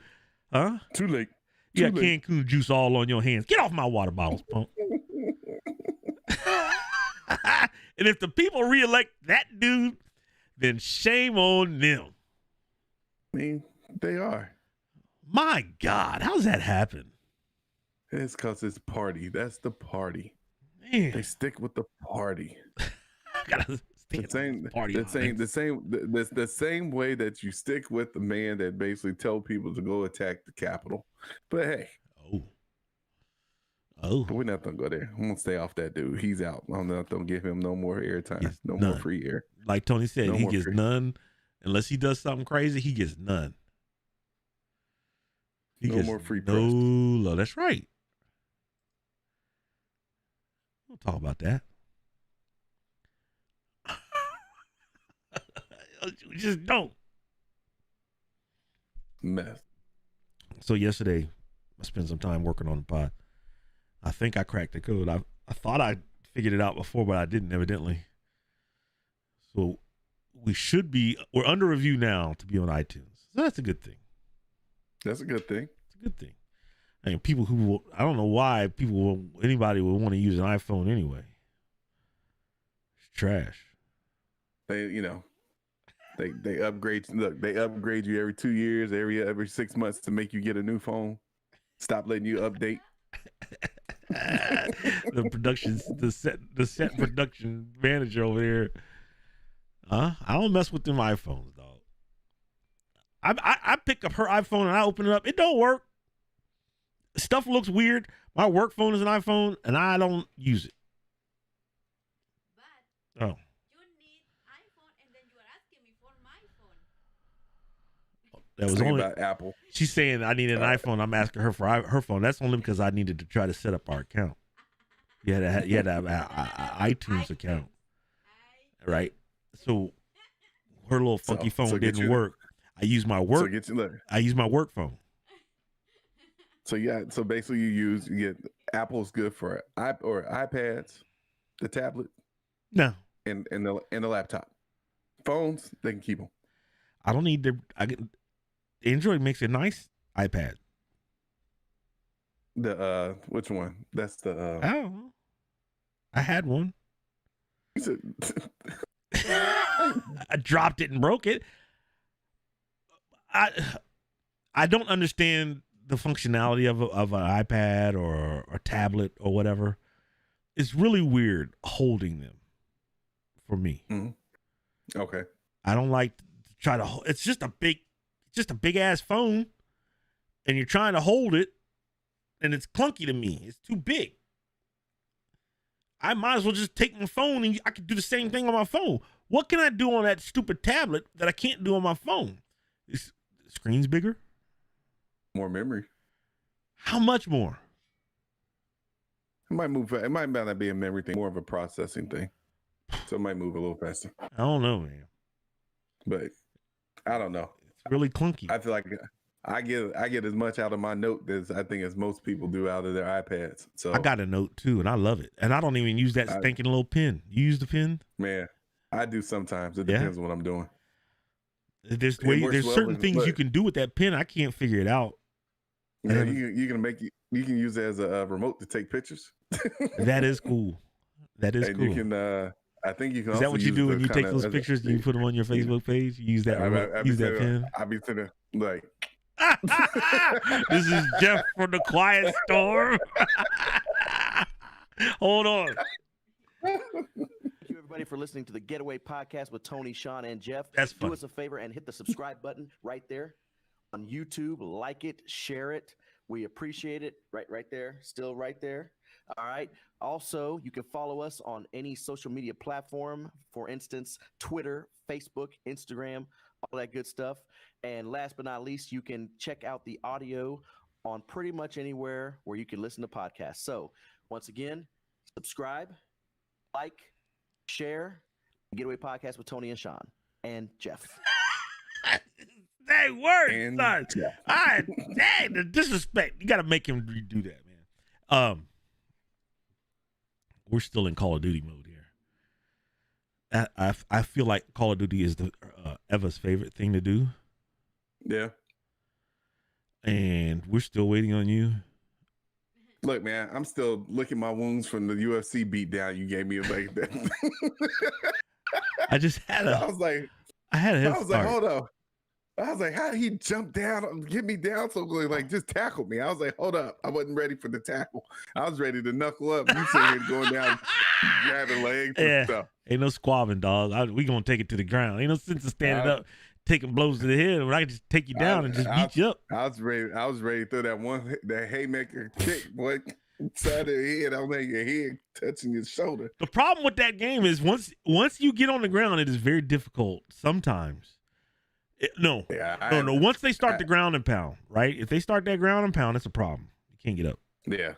Huh?
Too late.
You got Cancun juice all on your hands. Get off my water bottles, punk. And if the people reelect that dude, then shame on them.
I mean, they are.
My God, how's that happen?
It's because it's party. That's the party.
Man.
They stick with the party.
The
same way that you stick with the man that basically tell people to go attack the Capitol. But hey.
Oh.
We're not going to go there. I'm going to stay off that dude. He's out. I'm not going to give him no more airtime. No more free air.
Like Tony said, he gets none. Unless he does something crazy, he gets none.
No more free press.
No, that's right. We'll talk about that. We just don't.
Mess.
So yesterday, I spent some time working on the pod. I think I cracked the code. I thought I figured it out before, but I didn't, evidently. So we're under review now to be on iTunes. So that's a good thing.
That's a good thing.
It's a good thing. I mean, I don't know why anybody would want to use an iPhone anyway. It's trash.
They upgrade. Look, they upgrade you every 2 years, every 6 months to make you get a new phone. Stop letting you update. the set production manager over there. I don't mess with them iPhones, dog. I pick up her iPhone and I open it up. It don't work. Stuff looks weird. My work phone is an iPhone and I don't use it.
But you need iPhone and then you are asking me for my phone.
That was only
about Apple.
She's saying I needed an iPhone. I'm asking her for her phone. That's only because I needed to try to set up our account. You had to have an iTunes account, right? So her little funky phone didn't work. I used my work. I used my work phone.
So so basically you get Apple's good for iPads, the tablet,
no,
and the laptop. Phones, they can keep them.
I don't need Android makes a nice iPad.
The which one? That's the
I don't know. I had one. I dropped it and broke it. I don't understand the functionality of an iPad or a tablet or whatever. It's really weird holding them for me.
Mm-hmm. Okay.
I don't like to try to hold. It's just a big ass phone, and you're trying to hold it, and it's clunky to me. It's too big. I might as well just take my phone and I can do the same thing on my phone. What can I do on that stupid tablet that I can't do on my phone? The screen's bigger.
More memory.
How much more?
It might move. It might not be a memory thing, more of a processing thing. So it might move a little faster.
I don't know, man.
But I don't know.
It's really clunky.
I feel like I get as much out of my Note as most people do out of their iPads. So
I got a Note too, and I love it. And I don't even use that stinking little pen. You use the pen?
Man, I do sometimes. It depends on what I'm doing.
There's certain things you can do with that pen. I can't figure it out.
Yeah, you can use it as a remote to take pictures.
That is cool. That is cool.
You can. I think you can.
Is that what you do when you take those pictures and you put them on your Facebook page? You use that remote, use that pen.
I be sitting like.
This is Jeff from the Quiet Storm. Hold on.
Thank you, everybody, for listening to the Getaway Podcast with Tony, Sean, and Jeff.
That's fun.
Do us a favor and hit the subscribe button right there on YouTube. Like it, share it. We appreciate it. Right there. Still right there. All right. Also, you can follow us on any social media platform. For instance, Twitter, Facebook, Instagram, all that good stuff. And last but not least, you can check out the audio on pretty much anywhere where you can listen to podcasts. So once again, subscribe, like, share, Getaway Podcast with Tony and Sean and Jeff.
Dang word, son. All right, dang, the disrespect. You got to make him redo that, man. We're still in Call of Duty mode here. I feel like Call of Duty is the Eva's favorite thing to do.
Yeah.
And we're still waiting on you.
Look, man, I'm still licking my wounds from the UFC beatdown you gave me like that.
I just had
I was like, hold on. I was like, how did he jump down and get me down so quick? Like, just tackle me. I was like, hold up. I wasn't ready for the tackle. I was ready to knuckle up. You sitting here going down, grabbing legs and stuff.
Ain't no squabbing, dog. We going to take it to the ground. Ain't no sense of standing up, taking blows to the head. When I can just take you down and just beat you up.
I was ready to throw that haymaker kick, boy. Side of the head, I'm like your head touching your shoulder.
The problem with that game is once you get on the ground, it is very difficult sometimes. No. Once they start the ground and pound, right? If they start that ground and pound, it's a problem. You can't get up.
Yeah.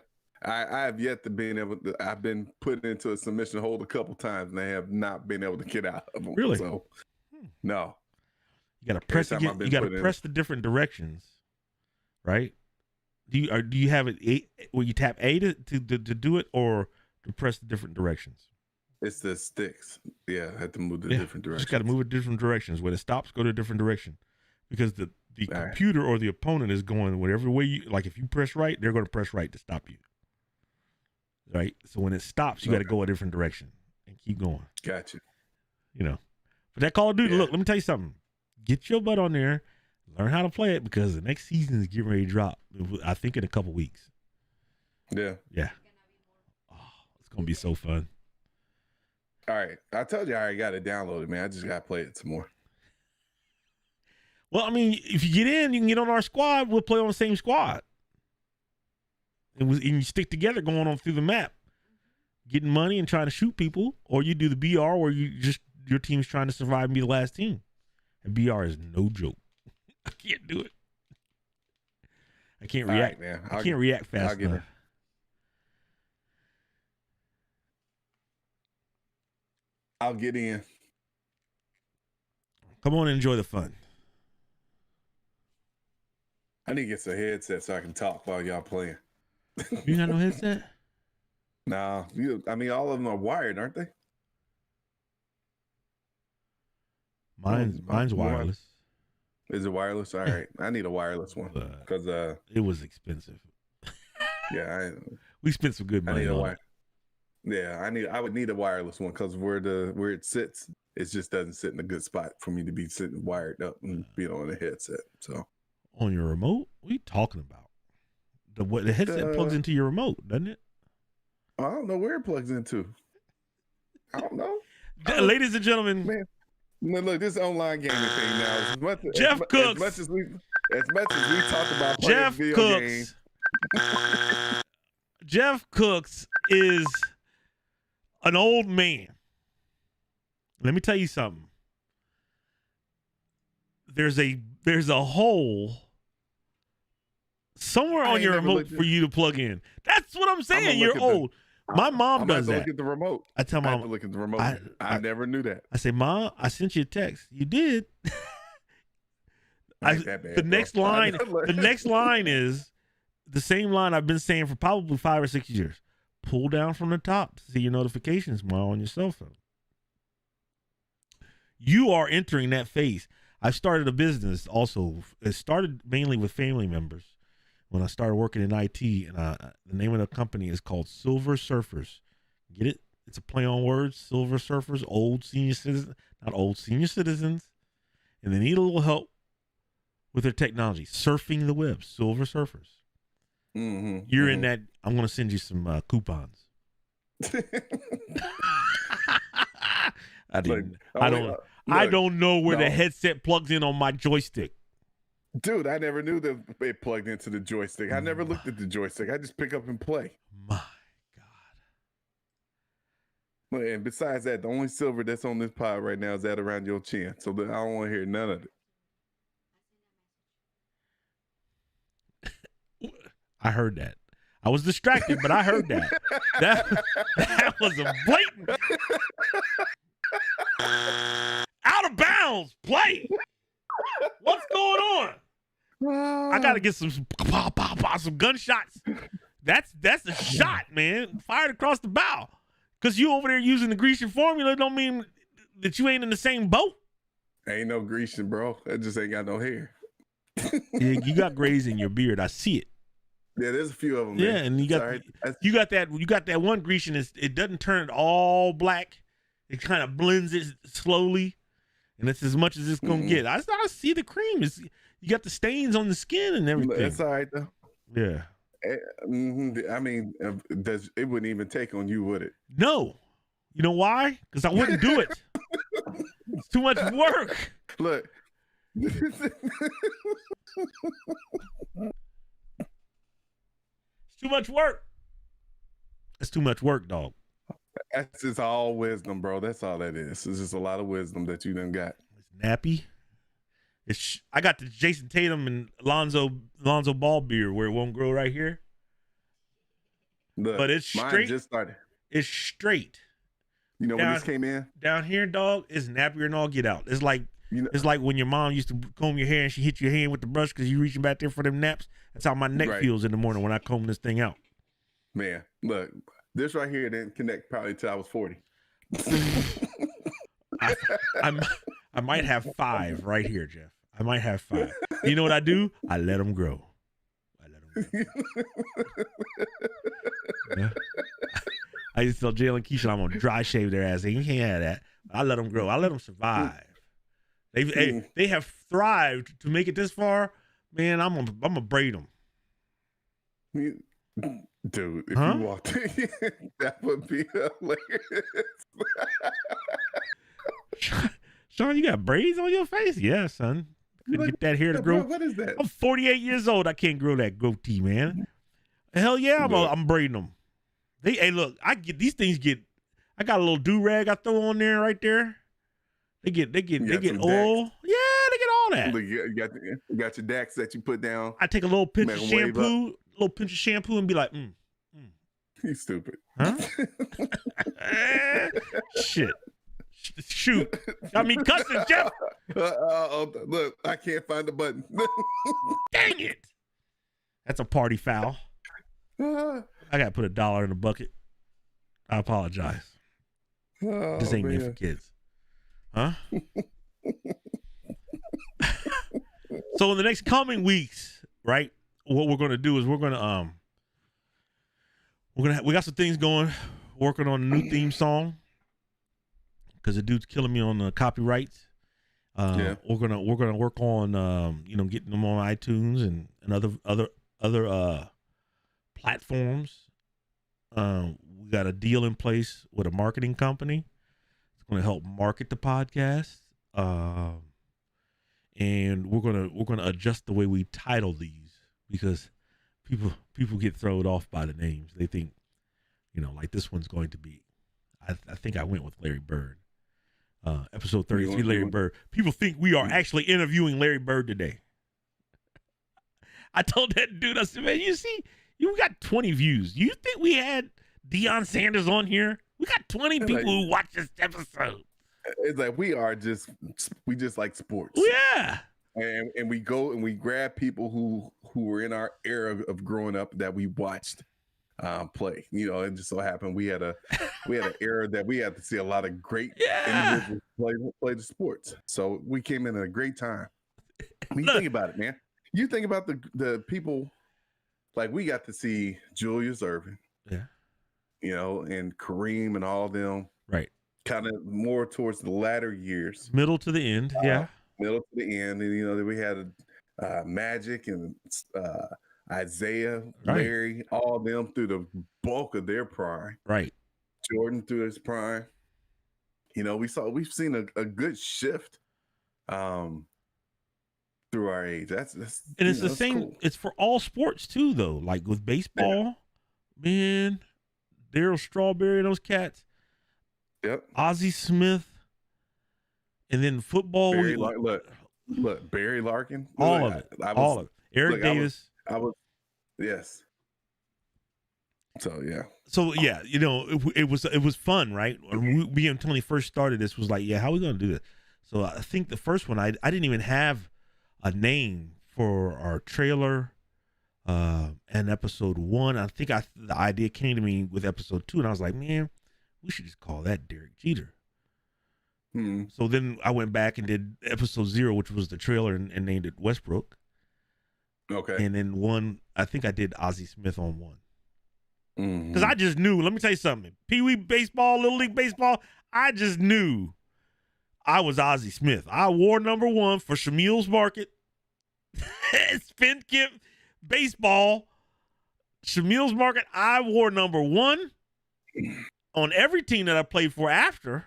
I have yet to be able to. I've been put into a submission hold a couple times, and I have not been able to get out of them.
Really?
So, no.
You got to press again. You got to press the different directions, right? Do you have it? Will you tap A to do it, or to press the different directions?
It's the sticks. Yeah, I have to move the different directions.
Just got to move it different directions. When it stops, go to a different direction, because the computer or the opponent is going whatever way you like. If you press right, they're going to press right to stop you. Right. So when it stops, you got to go a different direction and keep going.
Gotcha.
But that Call of Duty, look, let me tell you something. Get your butt on there, learn how to play it, because the next season is getting ready to drop. I think in a couple weeks.
Yeah.
Yeah. Oh, it's gonna be so fun.
All right. I told you I already got it downloaded, man. I just got to play it some more.
Well, I mean, if you get in, you can get on our squad. We'll play on the same squad. And you stick together going on through the map, getting money and trying to shoot people. Or you do the BR where your team's trying to survive and be the last team. And BR is no joke. I can't do it. I can't
All
react.
right, man.
I can't react fast
get
enough.
it. I'll get in.
Come on and enjoy the fun.
I need to get some headset so I can talk while y'all playing.
You got no headset?
Nah, I mean, all of them are wired, aren't they?
Mine's wireless.
Is it wireless? All right. I need a wireless one because
it was expensive.
yeah,
we spent some good
I
money
need a
on
wire. Yeah, I would need a wireless one because where it sits, it just doesn't sit in a good spot for me to be sitting wired up and be on a headset. So
on your remote? What are you talking about? The headset plugs into your remote, doesn't it?
I don't know where it plugs into. I don't know.
Ladies and gentlemen,
man. No, look, this online gaming thing now.
Jeff Cooks.
As much as we talk about playing
Jeff
video
Cooks.
games.
Jeff Cooks is an old man. Let me tell you something. There's a hole somewhere on your remote for you to plug in. That's what I'm saying. You're old. My mom does that.
Look at the remote.
I tell mom.
I have to look at the remote. I never knew that.
I say, Mom, I sent you a text. You did. The next line is the same line I've been saying for probably 5 or 6 years. Pull down from the top to see your notifications while on your cell phone. You are entering that phase. I started a business also. It started mainly with family members when I started working in IT, and the name of the company is called Silver Surfers. Get it? It's a play on words. Silver Surfers, old senior citizens, not old senior citizens, and they need a little help with their technology, surfing the web. Silver Surfers.
Mm-hmm,
You're in that. I'm going to send you some coupons. I don't know where the headset plugs in on my joystick.
Dude, I never knew that it plugged into the joystick. I never looked at the joystick. I just pick up and play.
My God.
And besides that, the only silver that's on this pod right now is that around your chin. So I don't want to hear none of
it. I heard that. I was distracted, but I heard that. That was a blatant out of bounds play. What's going on? I gotta get some gunshots. That's a shot, man. Fired across the bow. Cause you over there using the Grecian formula don't mean that you ain't in the same boat.
Ain't no Grecian, bro. I just ain't got no hair.
Yeah, you got grays in your beard. I see it.
Yeah, there's a few of them.
Yeah,
man.
and you got that one Grecian. It doesn't turn it all black. It kind of blends it slowly, and it's as much as it's gonna get. I see the cream. You got the stains on the skin and everything.
That's all right though.
Yeah.
I mean, it wouldn't even take on you, would it?
No. You know why? Because I wouldn't do it. It's too much work.
Look.
It's too much work. It's too much work, dog.
That's just all wisdom, bro. That's all that is. It's just a lot of wisdom that you done got.
It's nappy. I got the Jason Tatum and Lonzo Ball beard where it won't grow right here.
Look,
but it's straight.
Mine just started.
It's straight.
You know when this came in?
Down here, dog, it's nappier than all get out. It's like it's like when your mom used to comb your hair and she hit your hand with the brush because you reaching back there for them naps. That's how my neck feels in the morning when I comb this thing out.
Man, look, this right here didn't connect probably till I was 40.
I might have 5 right here, Jeff. I might have 5. You know what I do? I let them grow. Yeah. I used to tell Jalen and Keisha I'm gonna dry shave their ass. You can't have that. I let them grow. I let them survive. They have thrived to make it this far. Man, I'm gonna braid them.
Dude, if you walked in, that would be hilarious.
Sean, you got braids on your face? Yeah, son. Couldn't get that hair to grow.
What is that?
I'm 48 years old. I can't grow that goatee, man. Hell yeah, I'm braiding them. Look, I get these things. I got a little do rag I throw on there right there. They get oil. Yeah, they get all that.
Look, you got your Dax that you put down.
I take a little pinch of
Make 'em wave
shampoo, and be like,
You stupid.
huh? Shit. Shoot. Got me cussing, Jeff.
Look, I can't find the button.
Dang it. That's a party foul. I got to put $1 in the bucket. I apologize. This ain't meant for kids. Huh? So in the next coming weeks, right, what we're going to do is we got some things going, working on a new theme song because the dude's killing me on the copyrights. We're gonna work on getting them on iTunes and other platforms. We got a deal in place with a marketing company. It's going to help market the podcast, and we're gonna adjust the way we title these because people get thrown off by the names. They think, like this one's going to be. I think I went with Larry Bird. Episode 33, Larry Bird. People think we are actually interviewing Larry Bird today. I told that dude, I said, man, you see, you got 20 views. You think we had Deion Sanders on here? We got 20 people who watch this episode.
It's like we just like sports.
Yeah.
And we go and we grab people who were in our era of growing up that we watched play. It just so happened we had an era that we had to see a lot of great individuals play the sports. So we came in at a great time. When you think about it, man. You think about the people, like we got to see Julius Erving, and Kareem and all of them,
right?
Kind of more towards the latter years,
middle to the end,
middle to the end, and we had Magic and Isaiah, Larry, all of them through the bulk of their prime,
right?
Jordan through his prime. We've seen a good shift. Through our age, that's
and it's the same. Cool. It's for all sports too, though. Like with baseball, man, Darryl Strawberry, those cats.
Yep.
Ozzie Smith, and then football.
Look, Barry Larkin.
All of it. Eric Davis.
I was. Yes. So yeah.
So yeah, it was fun, right? We and Tony first started this was like, how are we gonna do this? So I think the first one I didn't even have a name for our trailer and episode 1. I think the idea came to me with episode 2, and I was like, man, we should just call that Derek Jeter. So then I went back and did episode 0, which was the trailer, and named it Westbrook.
Okay.
And then 1, I think I did Ozzie Smith on 1. Because I just knew, let me tell you something, Pee Wee baseball, Little League baseball, I just knew I was Ozzie Smith. I wore number 1 for Shamil's Market. Spin Kip baseball. Shamil's Market. I wore number 1 on every team that I played for after.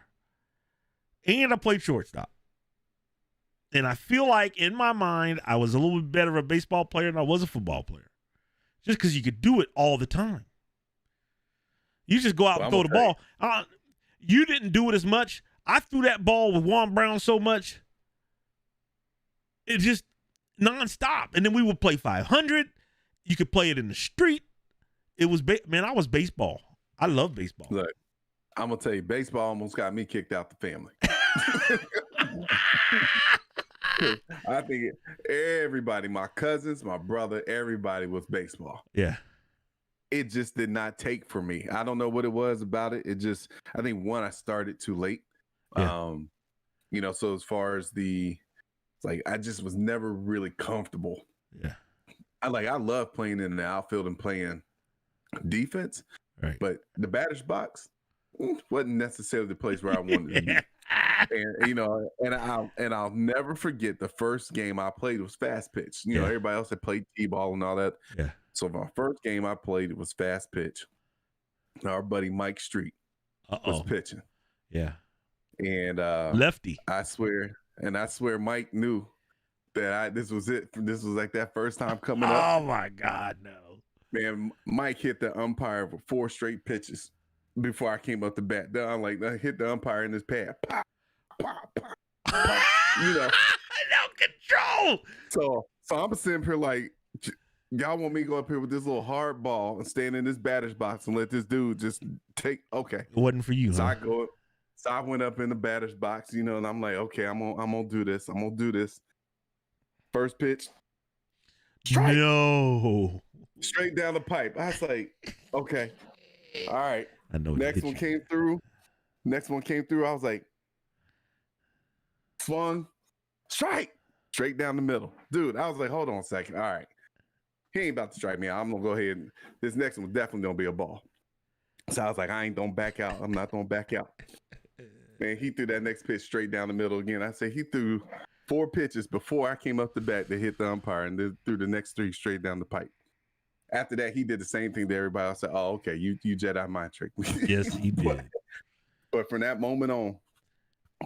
And I played shortstop. And I feel like in my mind, I was a little bit better of a baseball player than I was a football player. Just because you could do it all the time. You just go out and throw the ball. You didn't do it as much. I threw that ball with Juan Brown so much, it just nonstop. And then we would play 500. You could play it in the street. It was, I was baseball. I love baseball.
Look, I'm going to tell you, baseball almost got me kicked out the family. I think everybody, my cousins, my brother, everybody was baseball.
Yeah.
It just did not take for me. I don't know what it was about it. I think I started too late. Yeah. So as far as I just was never really comfortable.
Yeah.
I love playing in the outfield and playing defense.
Right.
But the batter's box wasn't necessarily the place where I wanted to be. And I'll never forget the first game I played was fast pitch. Everybody else had played T-ball and all that.
Yeah.
So my first game I played, it was fast pitch. Our buddy Mike Street was pitching.
Yeah.
And
lefty.
I swear Mike knew that this was it. This was like that first time coming up.
Oh my God, no.
Man, Mike hit the umpire for 4 straight pitches before I came up to bat. I hit the umpire in his pad. Pop, pop, pop, pop.
control.
So I'm sitting here like, y'all want me to go up here with this little hard ball and stand in this batter's box and let this dude just take? Okay,
It wasn't for you,
so
huh?
I went up in the batter's box, and I'm like, okay, I'm gonna do this. I'm gonna do this. First pitch, strike.
No.
Straight down the pipe. I was like, okay, all right.
I know.
Next one came through. I was like, swung, strike, straight down the middle. Dude, I was like, hold on a second. All right. He ain't about to strike me out. I'm going to go ahead and this next one definitely going to be a ball. So I was like, I ain't going to back out. I'm not going to back out. Man, he threw that next pitch straight down the middle again. I say he threw 4 pitches before I came up the bat to hit the umpire and then threw the next 3 straight down the pipe. After that, he did the same thing to everybody. I said, oh, okay, you Jedi mind trick me.
Yes, he did.
But from that moment on,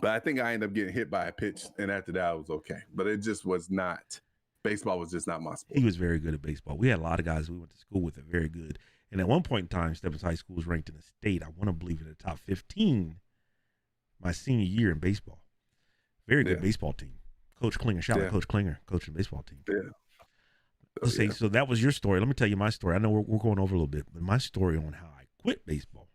but I think I ended up getting hit by a pitch, and after that, I was okay. But it just was not, baseball was just not my sport.
He was very good at baseball. We had a lot of guys we went to school with that were very good. And at one point in time, Stebbins High School was ranked in the state, I want to believe, in the top 15 my senior year in baseball. Very good baseball team. Coach Klinger, shout out Coach Klinger, coaching the baseball team.
Yeah.
Let's say, so that was your story. Let me tell you my story. I know we're going over a little bit, but my story on how I quit baseball.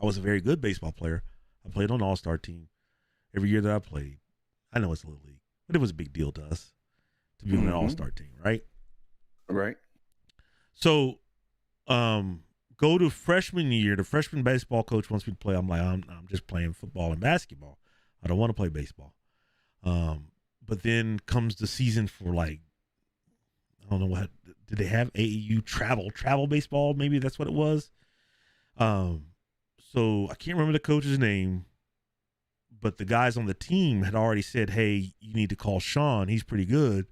I was a very good baseball player. I played on an all-star team every year that I played. I know it's a little league, but it was a big deal to us to be on an all-star team, right?
Right.
So, go to freshman year. The freshman baseball coach wants me to play. I'm like, I'm just playing football and basketball. I don't want to play baseball. But then comes the season for like, I don't know what, did they have AAU travel baseball? Maybe that's what it was. So I can't remember the coach's name, but the guys on the team had already said, hey, you need to call Sean. He's pretty good,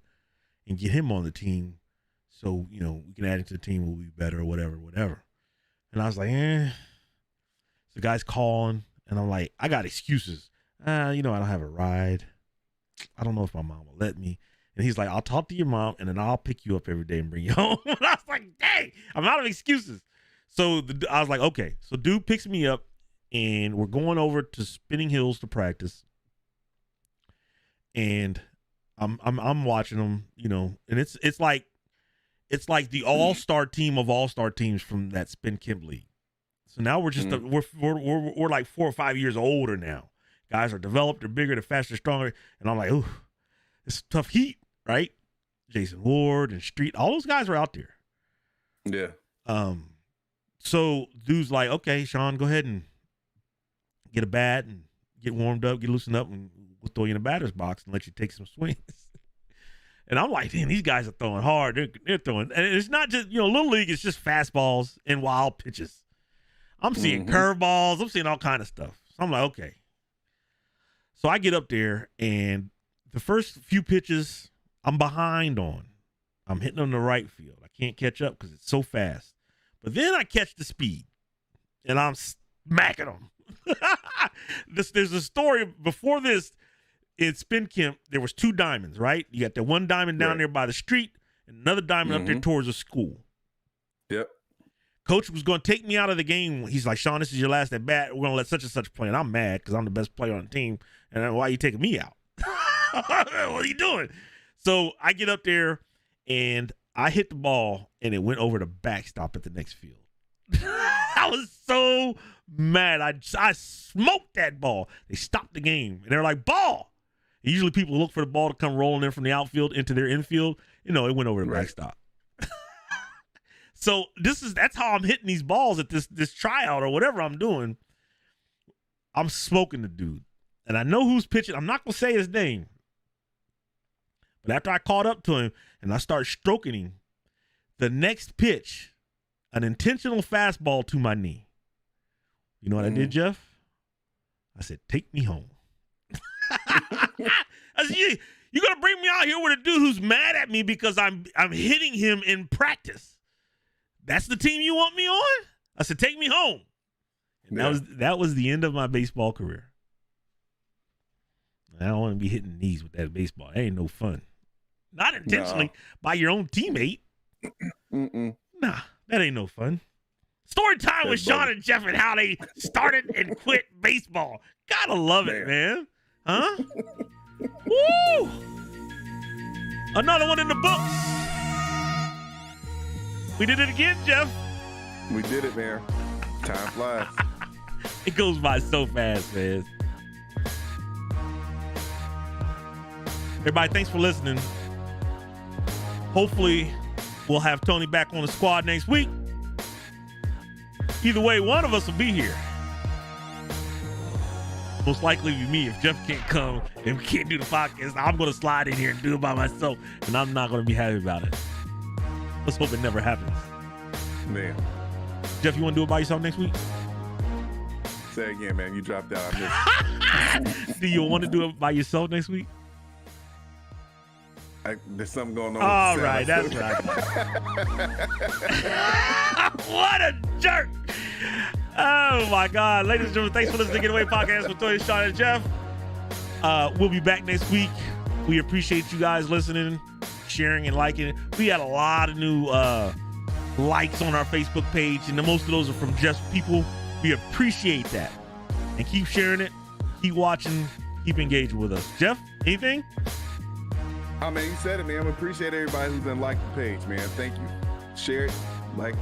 and get him on the team. So, we can add him to the team. We'll be better or whatever. And I was like, So the guy's calling, and I'm like, I got excuses. I don't have a ride. I don't know if my mom will let me. And he's like, I'll talk to your mom, and then I'll pick you up every day and bring you home. And I was like, dang, I'm out of excuses. So I was like, okay. So dude picks me up, and we're going over to Spinning Hills to practice. And I'm watching them, and it's like the all-star team of all-star teams from that Spin Kim League. So now we're just we're like 4 or 5 years older now. Guys are developed, they're bigger, they're faster, stronger, and I'm like, ooh, it's tough heat, right? Jason Ward and Street, all those guys were out there.
Yeah.
So dude's like, okay, Sean, go ahead and get a bat and get warmed up, get loosened up, and we'll throw you in a batter's box and let you take some swings. And I'm like, damn, these guys are throwing hard. They're throwing, and it's not just, Little League, it's just fastballs and wild pitches. I'm seeing curveballs. I'm seeing all kind of stuff. So I'm like, okay. So I get up there, and the first few pitches I'm behind on. I'm hitting on the right field. I can't catch up because it's so fast. But then I catch the speed, and I'm smacking them. There's a story before this. In Spin Camp, there was 2 diamonds, right? You got the one diamond down there by the street and another diamond up there towards the school.
Yep.
Coach was going to take me out of the game. He's like, Sean, this is your last at bat. We're going to let such and such play. And I'm mad because I'm the best player on the team. And why are you taking me out? What are you doing? So I get up there, and I hit the ball, and it went over the backstop at the next field. I was so mad. I smoked that ball. They stopped the game, and they're like, ball. And usually people look for the ball to come rolling in from the outfield into their infield. It went over the backstop. So that's how I'm hitting these balls at this tryout or whatever I'm doing. I'm smoking the dude. And I know who's pitching. I'm not going to say his name. But after I caught up to him and I started stroking him, the next pitch, an intentional fastball to my knee. You know what I did, Jeff? I said, take me home. I said, you're going to bring me out here with a dude who's mad at me because I'm hitting him in practice. That's the team you want me on? I said, take me home. And that was the end of my baseball career. I don't want to be hitting knees with that baseball. That ain't no fun. Not intentionally by your own teammate. Nah, that ain't no fun. Story time with Sean and Jeff and how they started and quit baseball. Gotta love it, man. Huh? Woo! Another one in the books. We did it again, Jeff.
We did it, man. Time flies.
It goes by so fast, man. Everybody, thanks for listening. Hopefully, we'll have Tony back on the squad next week. Either way, one of us will be here. Most likely be me. If Jeff can't come and we can't do the podcast, I'm going to slide in here and do it by myself, and I'm not going to be happy about it. Let's hope it never happens.
Man.
Jeff, you want to do it by yourself next week?
Say again, man. You dropped out. I missed.
Do you want to do it by yourself next week?
There's something going on.
All right, that's right. What a jerk. Oh, my God. Ladies and gentlemen, thanks for listening to Get Away Podcast with Tony, Sean, and Jeff. We'll be back next week. We appreciate you guys listening, sharing, and liking it. We had a lot of new likes on our Facebook page, and most of those are from Jeff's people. We appreciate that. And keep sharing it, keep watching, keep engaging with us. Jeff, anything?
Oh, man, you said it, man. I appreciate everybody who's been liking the page, man. Thank you. Share it, like,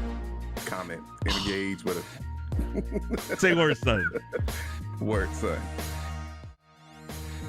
comment, and engage with us.
Say word, son.
Word, son.